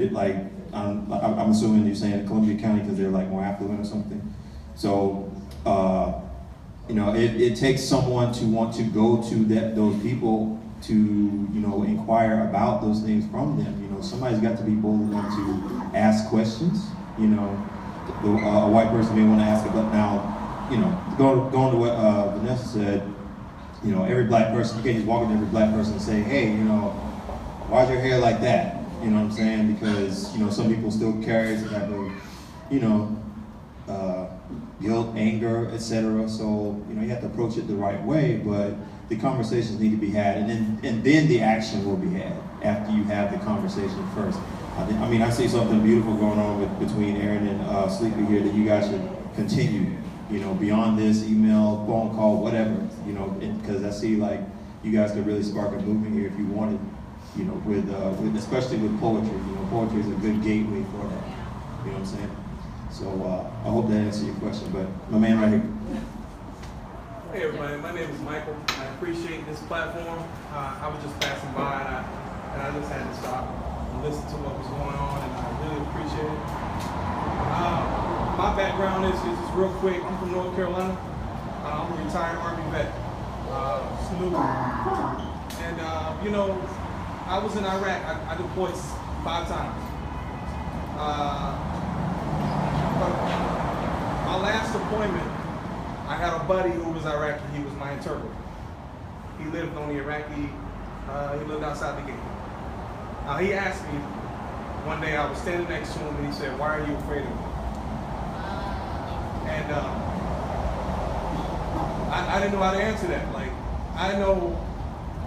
I'm assuming you're saying Columbia County because they're like more affluent or something. So, you know, it takes someone to want to go to those people to, you know, inquire about those things from them. You know, somebody's got to be bold enough to ask questions. You know, a white person may want to ask about now, you know, going to what Vanessa said, you know, every black person, you can't just walk up to every black person and say, hey, you know, why's your hair like that? You know what I'm saying? Because, you know, some people still carry some type of, you know, guilt, anger, etc. So, you know, you have to approach it the right way, but the conversations need to be had, and then the action will be had after you have the conversation first. I mean, I see something beautiful going on between Aaron and Sleepy here that you guys should continue, you know, beyond this, email, phone call, whatever, you know, because I see like you guys could really spark a movement here if you wanted, you know, with especially with poetry. You know, poetry is a good gateway for that. You know what I'm saying? So I hope that answers your question. But my man right here. Hey everybody, my name is Michael. I appreciate this platform. I was just passing by and I just had to stop and listen to what was going on, and I really appreciate it. My background is just real quick. I'm from North Carolina. I'm a retired Army vet, salute. And you know, I was in Iraq. I deployed 5 times. But my last deployment, I had a buddy who was Iraqi. He was my interpreter. He lived on the Iraqi, he lived outside the gate. He asked me, one day I was standing next to him and he said, "Why are you afraid of me?" And I didn't know how to answer that. Like, I know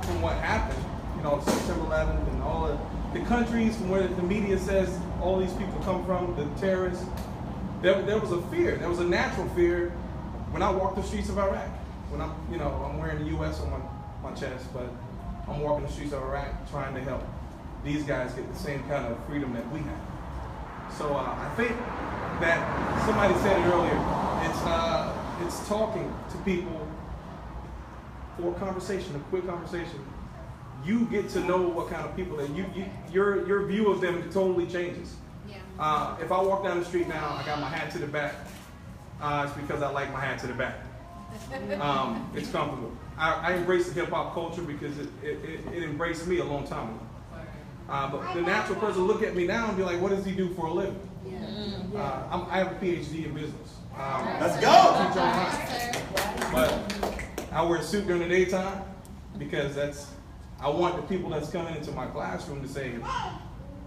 from what happened, you know, September 11th and all of the countries from where the media says all these people come from, the terrorists, there was a fear. There was a natural fear when I walked the streets of Iraq. When I'm wearing the U.S. on my chest, but I'm walking the streets of Iraq trying to help these guys get the same kind of freedom that we have. So I think that somebody said it earlier. It's talking to people for a conversation, a quick conversation. You get to know what kind of people that your view of them totally changes. Yeah. If I walk down the street now, I got my hat to the back. It's because I like my hat to the back. It's comfortable. I embrace the hip hop culture because it embraced me a long time ago. But the natural person look at me now and be like, "What does he do for a living?" Yeah. I have a PhD in business. Let's go! But I wear a suit during the daytime because I want the people that's coming into my classroom to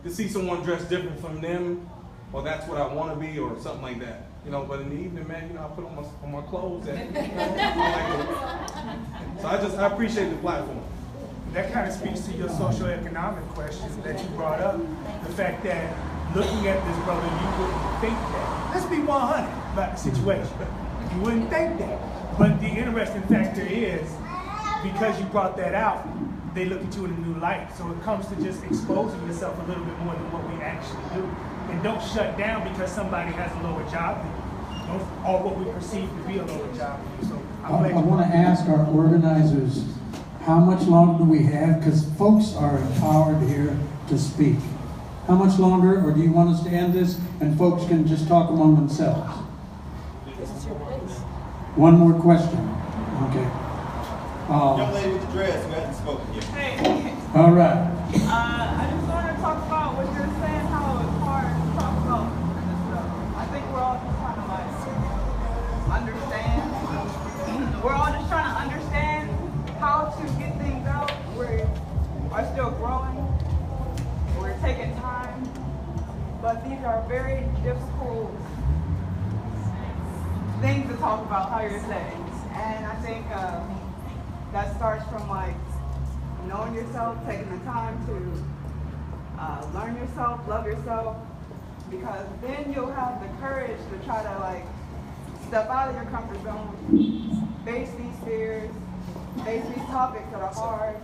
see someone dressed different from them, or that's what I want to be, or something like that. You know, but in the evening, man, you know, I put on my clothes and so I appreciate the platform. That kind of speaks to your socioeconomic question that you brought up. The fact that looking at this brother, you wouldn't think that. Let's be 100 about the situation. You wouldn't think that. But the interesting factor is, because you brought that out, they look at you in a new light. So it comes to just exposing yourself a little bit more than what we actually do. And don't shut down because somebody has a lower job than you, or what we perceive to be a lower job than you. So I want to ask our organizers, how much longer do we have? Because folks are empowered here to speak. How much longer, or do you want us to end this and folks can just talk among themselves? One more question. Okay. Young lady with the dress who hasn't spoken yet. Hey. All right. I just want to talk about what you're saying, how it's hard to talk about this stuff. I think we're all just trying to understand. We're all just trying to understand how to get things out. We are still growing. We're taking time. But these are very difficult things to talk about, how you're saying. And I think that starts from knowing yourself, taking the time to learn yourself, love yourself, because then you'll have the courage to try to step out of your comfort zone, face these fears, face these topics that are hard,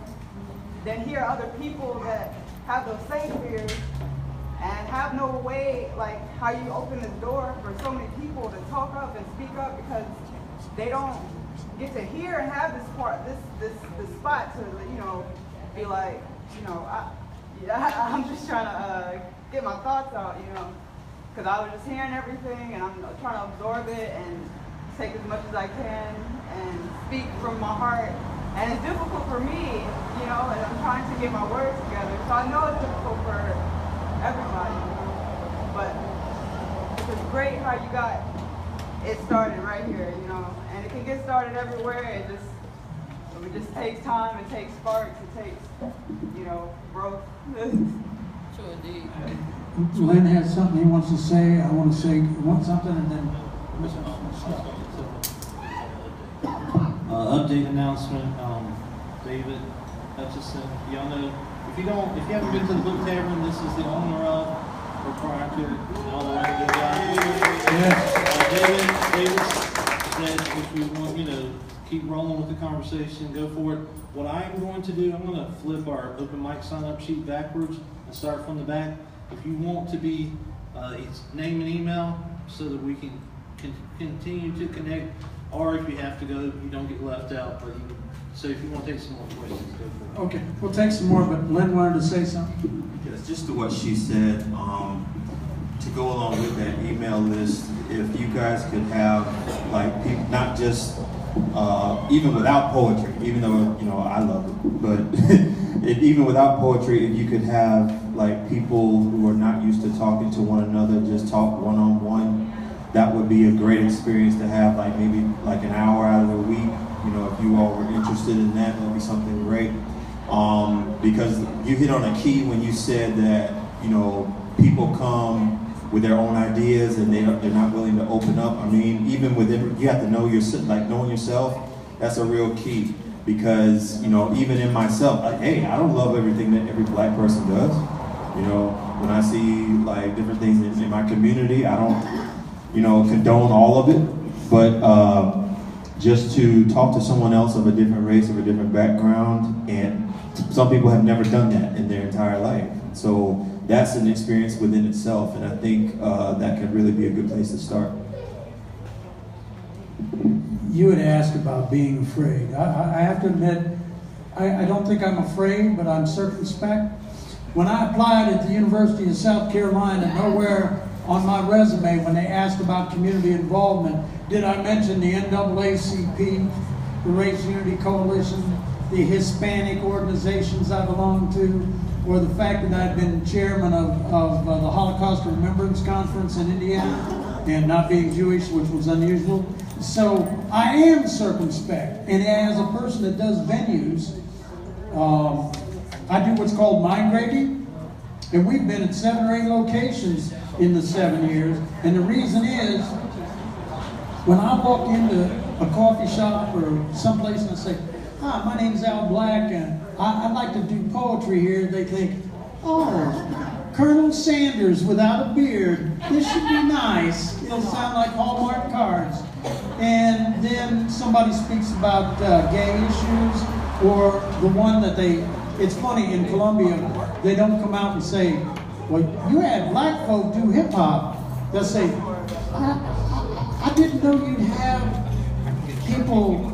then hear other people that have those same fears and have no way, like how you open the door for so many people to talk up and speak up, because they don't get to hear and have this spot to, be like, I'm just trying to get my thoughts out, because I was just hearing everything and I'm trying to absorb it and take as much as I can and speak from my heart. And it's difficult for me, and I'm trying to get my words together. So I know it's difficult for everybody, but it's great how you got it started right here, and it can get started everywhere. It just takes time, it takes sparks, it takes, growth. Sure, indeed. Lynn has something he wants to say. I want to say something, and then update announcement. David Hutchison. Y'all know, if you haven't been to the Book Tavern, this is the owner of, proprietor, all the way to David said if we want, keep rolling with the conversation, go for it. What I'm going to do, I'm going to flip our open mic sign-up sheet backwards and start from the back. If you want to be, it's name and email so that we can continue to connect. or if you have to go, you don't get left out. But so if you want to take some more questions, go for it. Okay, we'll take some more, but Lynn wanted to say something. Yes, just to what she said, to go along with that email list, if you guys could have, like, people, not just, even without poetry, even though, you know, I love it, but even without poetry, if you could have, like, people who are not used to talking to one another, just talk one-on-one, that would be a great experience to have, like, maybe like an hour out of the week. You know, if you all were interested in that, that'd be something great. Because you hit on a key when you said that, you know, people come with their own ideas and they're not willing to open up. I mean, even within, you have to know yourself, like knowing yourself, that's a real key. Because, you know, even in myself, like, hey, I don't love everything that every black person does. You know, when I see like different things in my community, I don't, you know, condone all of it. But just to talk to someone else of a different race, of a different background, and some people have never done that in their entire life. So that's an experience within itself, and I think that can really be a good place to start. You had asked about being afraid. I have to admit, I don't think I'm afraid, but I'm circumspect. When I applied at the University of South Carolina, nowhere on my resume when they asked about community involvement did I mention the NAACP, the Race Unity Coalition, the Hispanic organizations I belong to, or the fact that I've been chairman of the Holocaust Remembrance Conference in Indiana, and not being Jewish, which was unusual. So I am circumspect, and as a person that does venues, I do what's called mind grading, and we've been at 7 or 8 locations in the 7 years, and the reason is, when I walk into a coffee shop or someplace and I say, hi, my name's Al Black, and I'd like to do poetry here, they think, oh, Colonel Sanders without a beard, this should be nice. It'll sound like Hallmark cards. And then somebody speaks about gay issues, or the one that it's funny, in Colombia, they don't come out and say, well, you had black folk do hip hop. They'll say, I didn't know you'd have people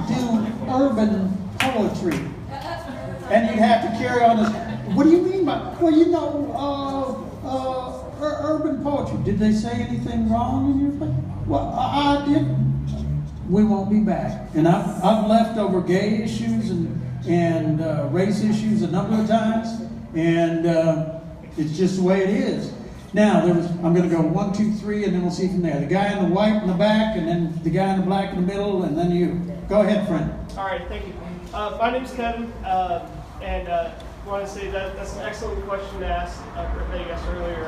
do urban poetry. And you'd have to carry on this, what do you mean by, well, you know, urban poetry. Did they say anything wrong in your place? Well, I didn't. We won't be back. And I've left over gay issues and race issues a number of times, and it's just the way it is. Now, I'm going to go 1, 2, 3, and then we'll see from there. The guy in the white in the back, and then the guy in the black in the middle, and then you. Go ahead, friend. All right, thank you. My name's Kevin, and I want to say that's an excellent question to ask that you asked earlier.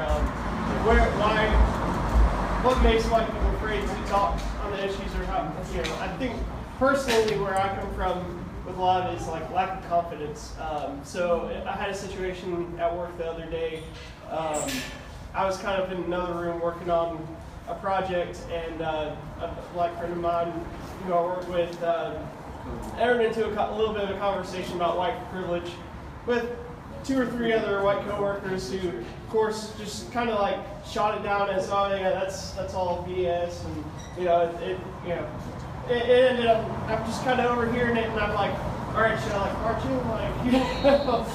What makes white people afraid to talk on the issues, or how, you know, I think personally where I come from with a lot of it is like lack of confidence. So I had a situation at work the other day. I was kind of in another room working on a project, and a black friend of mine who I work with entered into a little bit of a conversation about white privilege with 2 or 3 other white coworkers who, of course, just kind of like shot it down as, oh yeah, that's all BS, and you know, it ended up, I'm just kind of overhearing it, and I'm like, all right, should I like march in? Like, you know,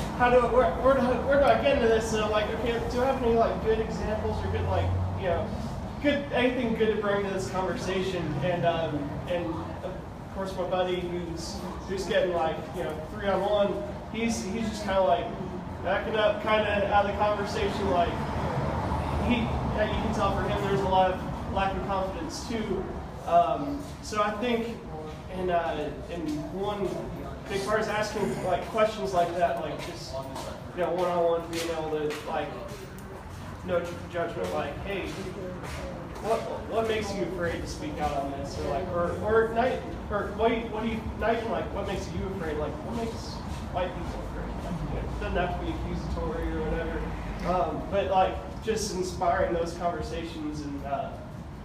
where do I get into this? And I'm like, okay, do I have any like good examples or good like, you know, anything good to bring to this conversation? And of course, my buddy who's getting like, you know, 3-on-1, he's just kind of like backing up, kind of out of the conversation. Like you can tell for him, there's a lot of lack of confidence too. So I think in one big part is asking like questions like that, like just, you know, one-on-one, being able to like no judgment, like, hey, what makes you afraid to speak out on this, or like, what do you not even like, what makes you afraid, like what makes white people afraid? Like, you know, it doesn't have to be accusatory or whatever, but like just inspiring those conversations, and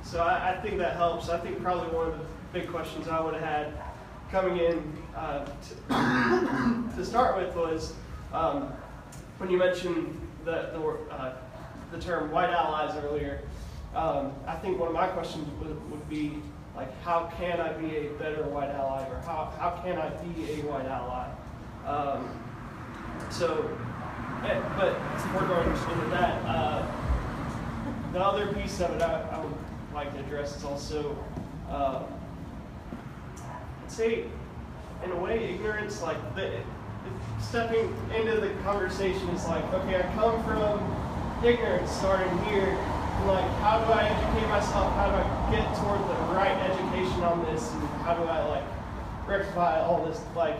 so I think that helps. I think probably one of the big questions I would have had coming in to start with was when you mentioned the term white allies earlier. I think one of my questions would be, like how can I be a better white ally, or how can I be a white ally? But before going into that, the other piece of it I would like to address is also, I'd say, in a way, ignorance, like stepping into the conversation is like, okay, I come from ignorance starting here, and like, how do I educate myself? How do I get toward the right education on this? And how do I like rectify all this, like,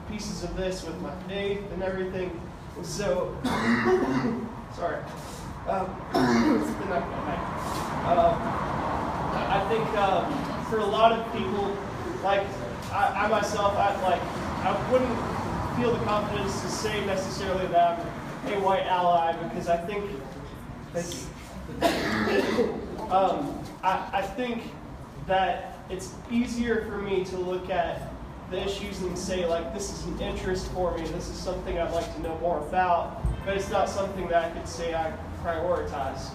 pieces of this with my faith and everything? And so, sorry. It's been that night. I think for a lot of people, like I myself, I wouldn't feel the confidence to say necessarily that I'm a white ally, because I think I think that it's easier for me to look at the issues and say, like, this is an interest for me, this is something I'd like to know more about, but it's not something that I could say I prioritize.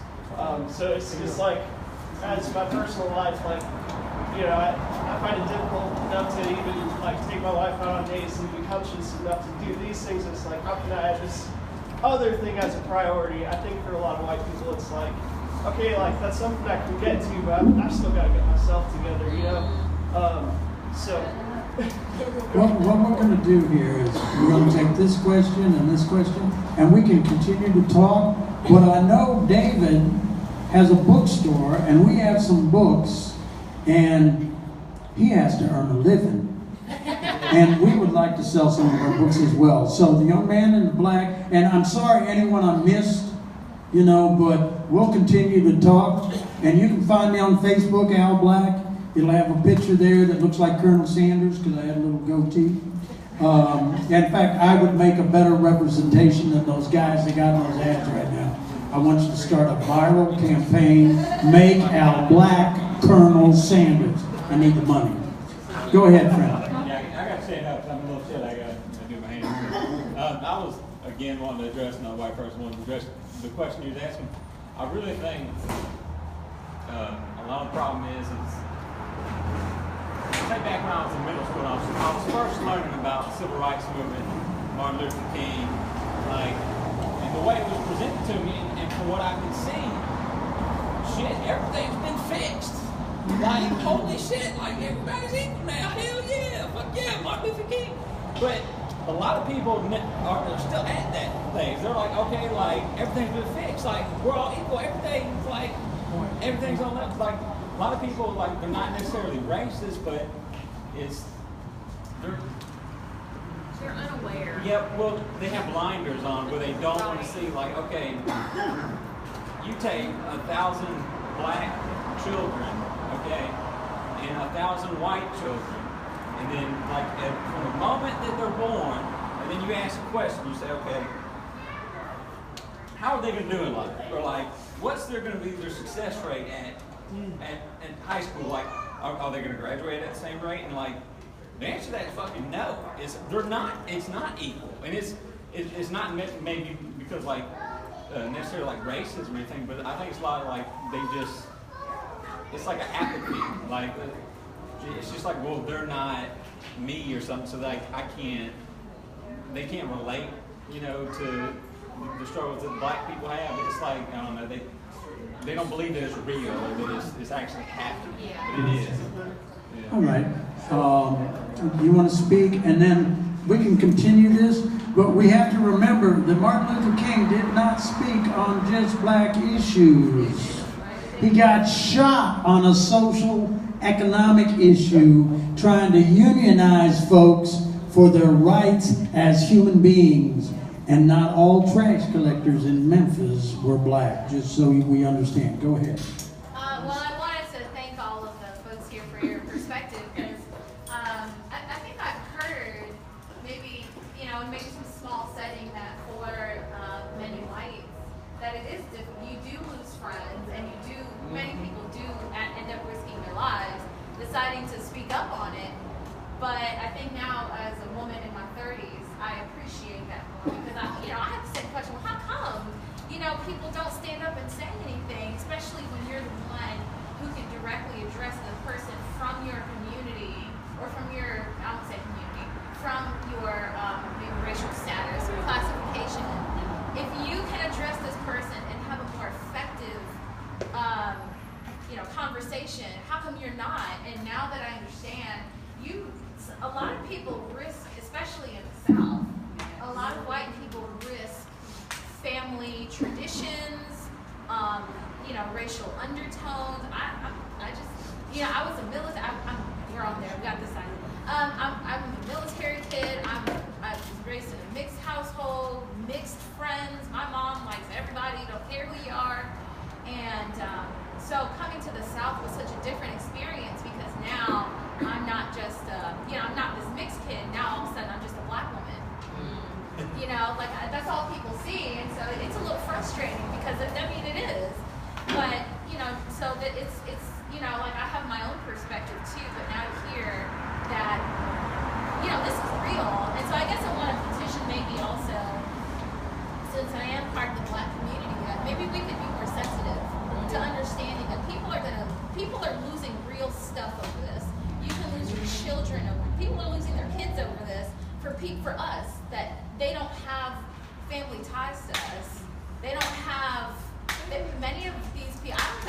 So it's just like, as my personal life, like, you know, I find it difficult enough to even like take my wife out on dates and be conscious enough to do these things. It's like, how can I add this other thing as a priority? I think for a lot of white people, it's like, okay, like that's something I can get to, but I've still got to get myself together, you know? So. What we're going to do here is we're going to take this question, and we can continue to talk. But I know David has a bookstore, and we have some books, and he has to earn a living. And we would like to sell some of our books as well. So the young man in the black, and I'm sorry anyone I missed, you know, but we'll continue to talk. And you can find me on Facebook, Al Black. It'll have a picture there that looks like Colonel Sanders because I had a little goatee. In fact, I would make a better representation than those guys that got those ads right now. I want you to start a viral campaign, make Al Black Colonel Sanders. I need the money. Go ahead, friend. Yeah, I got to say no, because I'm a little shit. I got to do my hands. I was, again, wanting to address, another white person wanted to address the question you was asking. I really think a lot of the problem is say back when I was in middle school, I was first learning about the civil rights movement, Martin Luther King, like, and the way it was presented to me, and from what I could see, shit, everything's been fixed. Like, holy shit, like, everybody's equal now, hell yeah, fuck yeah, Martin Luther King. But a lot of people are still at that phase. They're like, okay, like, everything's been fixed, like, we're all equal, everything's like, everything's on level, like, a lot of people, like, they're not necessarily racist, but they're unaware. Yeah, well, they have blinders on where they don't want to see, like, okay, you take 1,000 black children, okay, and 1,000 white children, and then, like, from the moment that they're born, and then you ask a question, you say, okay, how are they going to do in life? Or, like, what's going to be their success rate at high school? Like, are they going to graduate at the same rate? And like, the answer to that is fucking no. It's not equal, and it's not maybe because like necessarily like racism or anything, but I think it's a lot of like it's like an apathy. Like it's just like, well, they're not me or something, so like they can't relate, you know, to the struggles that black people have. It's like, I don't know, they don't believe that it's real or that it's actually happening, but it is. Yeah. All right. You want to speak, and then we can continue this, but we have to remember that Martin Luther King did not speak on just black issues. He got shot on a social, economic issue, trying to unionize folks for their rights as human beings. And not all trash collectors in Memphis were black, just so we understand. Go ahead. Well, I wanted to thank all of the folks here for your perspective, because I think I've heard maybe, you know, in maybe some small setting that for many whites, that it is difficult. You do lose friends, and many people do end up risking their lives, deciding to speak up on it. But I think now, as a woman in my 30s, I appreciate that more, because I have to say the question, well, how come, people don't stand up and say anything, especially when you're the one who can directly address the person from your community, or from your, I won't say community, from your maybe racial status or classification. If you can address this person and have a more effective conversation, how come you're not? And now that I understand, a lot of people risk, especially in the South, a lot of white people risk family traditions, racial undertones. I was a military, we're on there, we got this side. I'm a military kid, I was raised in a mixed household, mixed friends. My mom likes everybody, don't care who you are. And so coming to the South was such a different experience, because now I'm not just, I'm not this mixed kid. Now all of a sudden I'm just a black woman. That's all people see. And so it's a little frustrating, because it is. But, so that it's I have my own perspective too, but now to hear that, this is real. And so I guess I want to petition maybe also, since I am part of the black community, that maybe we could be more sensitive to understanding that people are losing real stuff over this. You can lose your children over it. People are losing their kids over this for us, that they don't have family ties to us. They don't have, many of these people, I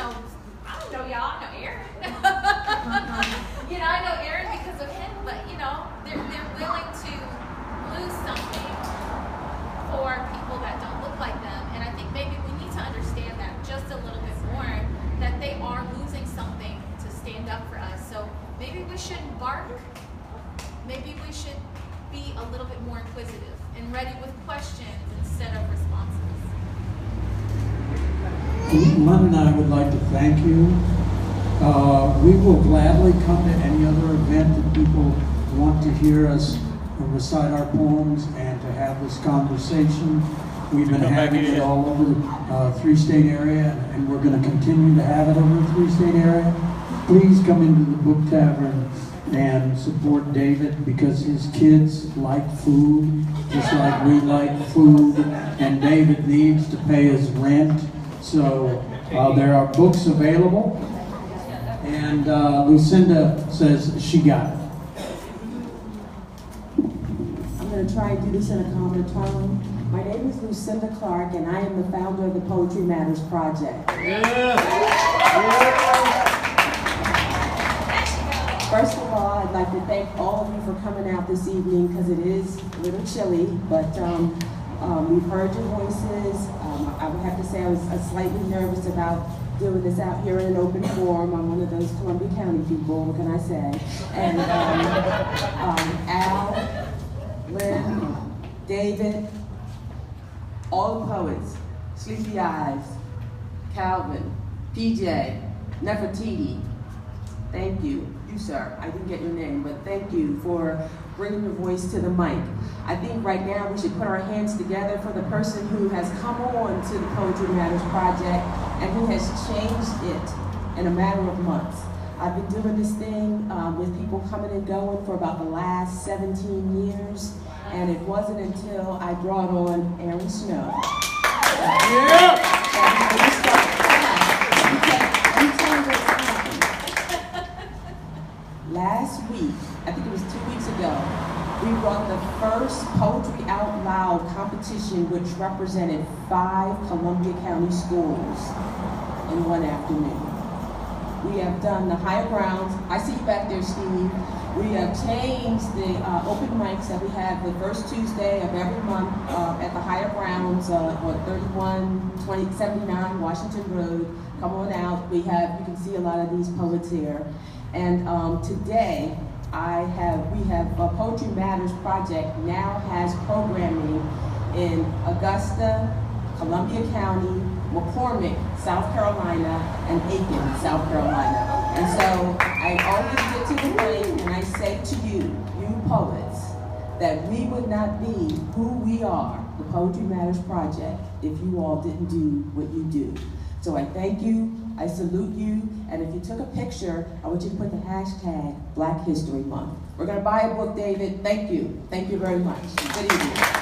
don't know y'all, I know Aaron. I know Aaron because of him, but they're willing to lose something for people that don't look like them. And I think maybe we need to understand that just a little bit more, that they are losing something to stand up for us. So maybe we shouldn't bark. Maybe we should be a little bit more inquisitive and ready with questions instead of responses. Lynn and I would like to thank you. We will gladly come to any other event that people want to hear us recite our poems and to have this conversation. We've been having it all over the three-state area, and we're going to continue to have it over the three-state area. Please come into the Book Tavern and support David, because his kids like food, just like we like food, and David needs to pay his rent. So there are books available, and Lucinda says she got it. I'm going to try and do this in a calmer tone. My name is Lucinda Clark, and I am the founder of the Poetry Matters Project. First of all, I'd like to thank all of you for coming out this evening, because it is a little chilly, but we've heard your voices. I would have to say I was slightly nervous about doing this out here in an open forum. I'm one of those Columbia County people, what can I say? And Al, Lynn, David, all the poets, Sleepy Eyes, Calvin, PJ, Nefertiti, thank you. You, sir, I didn't get your name, but thank you for bringing your voice to the mic. I think right now we should put our hands together for the person who has come on to the Poetry Matters Project and who has changed it in a matter of months. I've been doing this thing with people coming and going for about the last 17 years, and it wasn't until I brought on Aaron Snow. Last week, I think it was 2 weeks ago, we brought the first Poetry Out Loud competition, which represented 5 Columbia County schools in one afternoon. We have done the higher grounds. I see you back there, Steve. We have changed the open mics that we have the first Tuesday of every month at the higher grounds on 3179 Washington Road. Come on out. You can see a lot of these poets here. And today, we have Poetry Matters Project now has programming in Augusta, Columbia County, McCormick, South Carolina, and Aiken, South Carolina. And so I always get to the point and I say to you, you poets, that we would not be who we are, the Poetry Matters Project, if you all didn't do what you do. So I thank you, I salute you, and if you took a picture, I want you to put the hashtag Black History Month. We're gonna buy a book, David. Thank you very much. Good evening.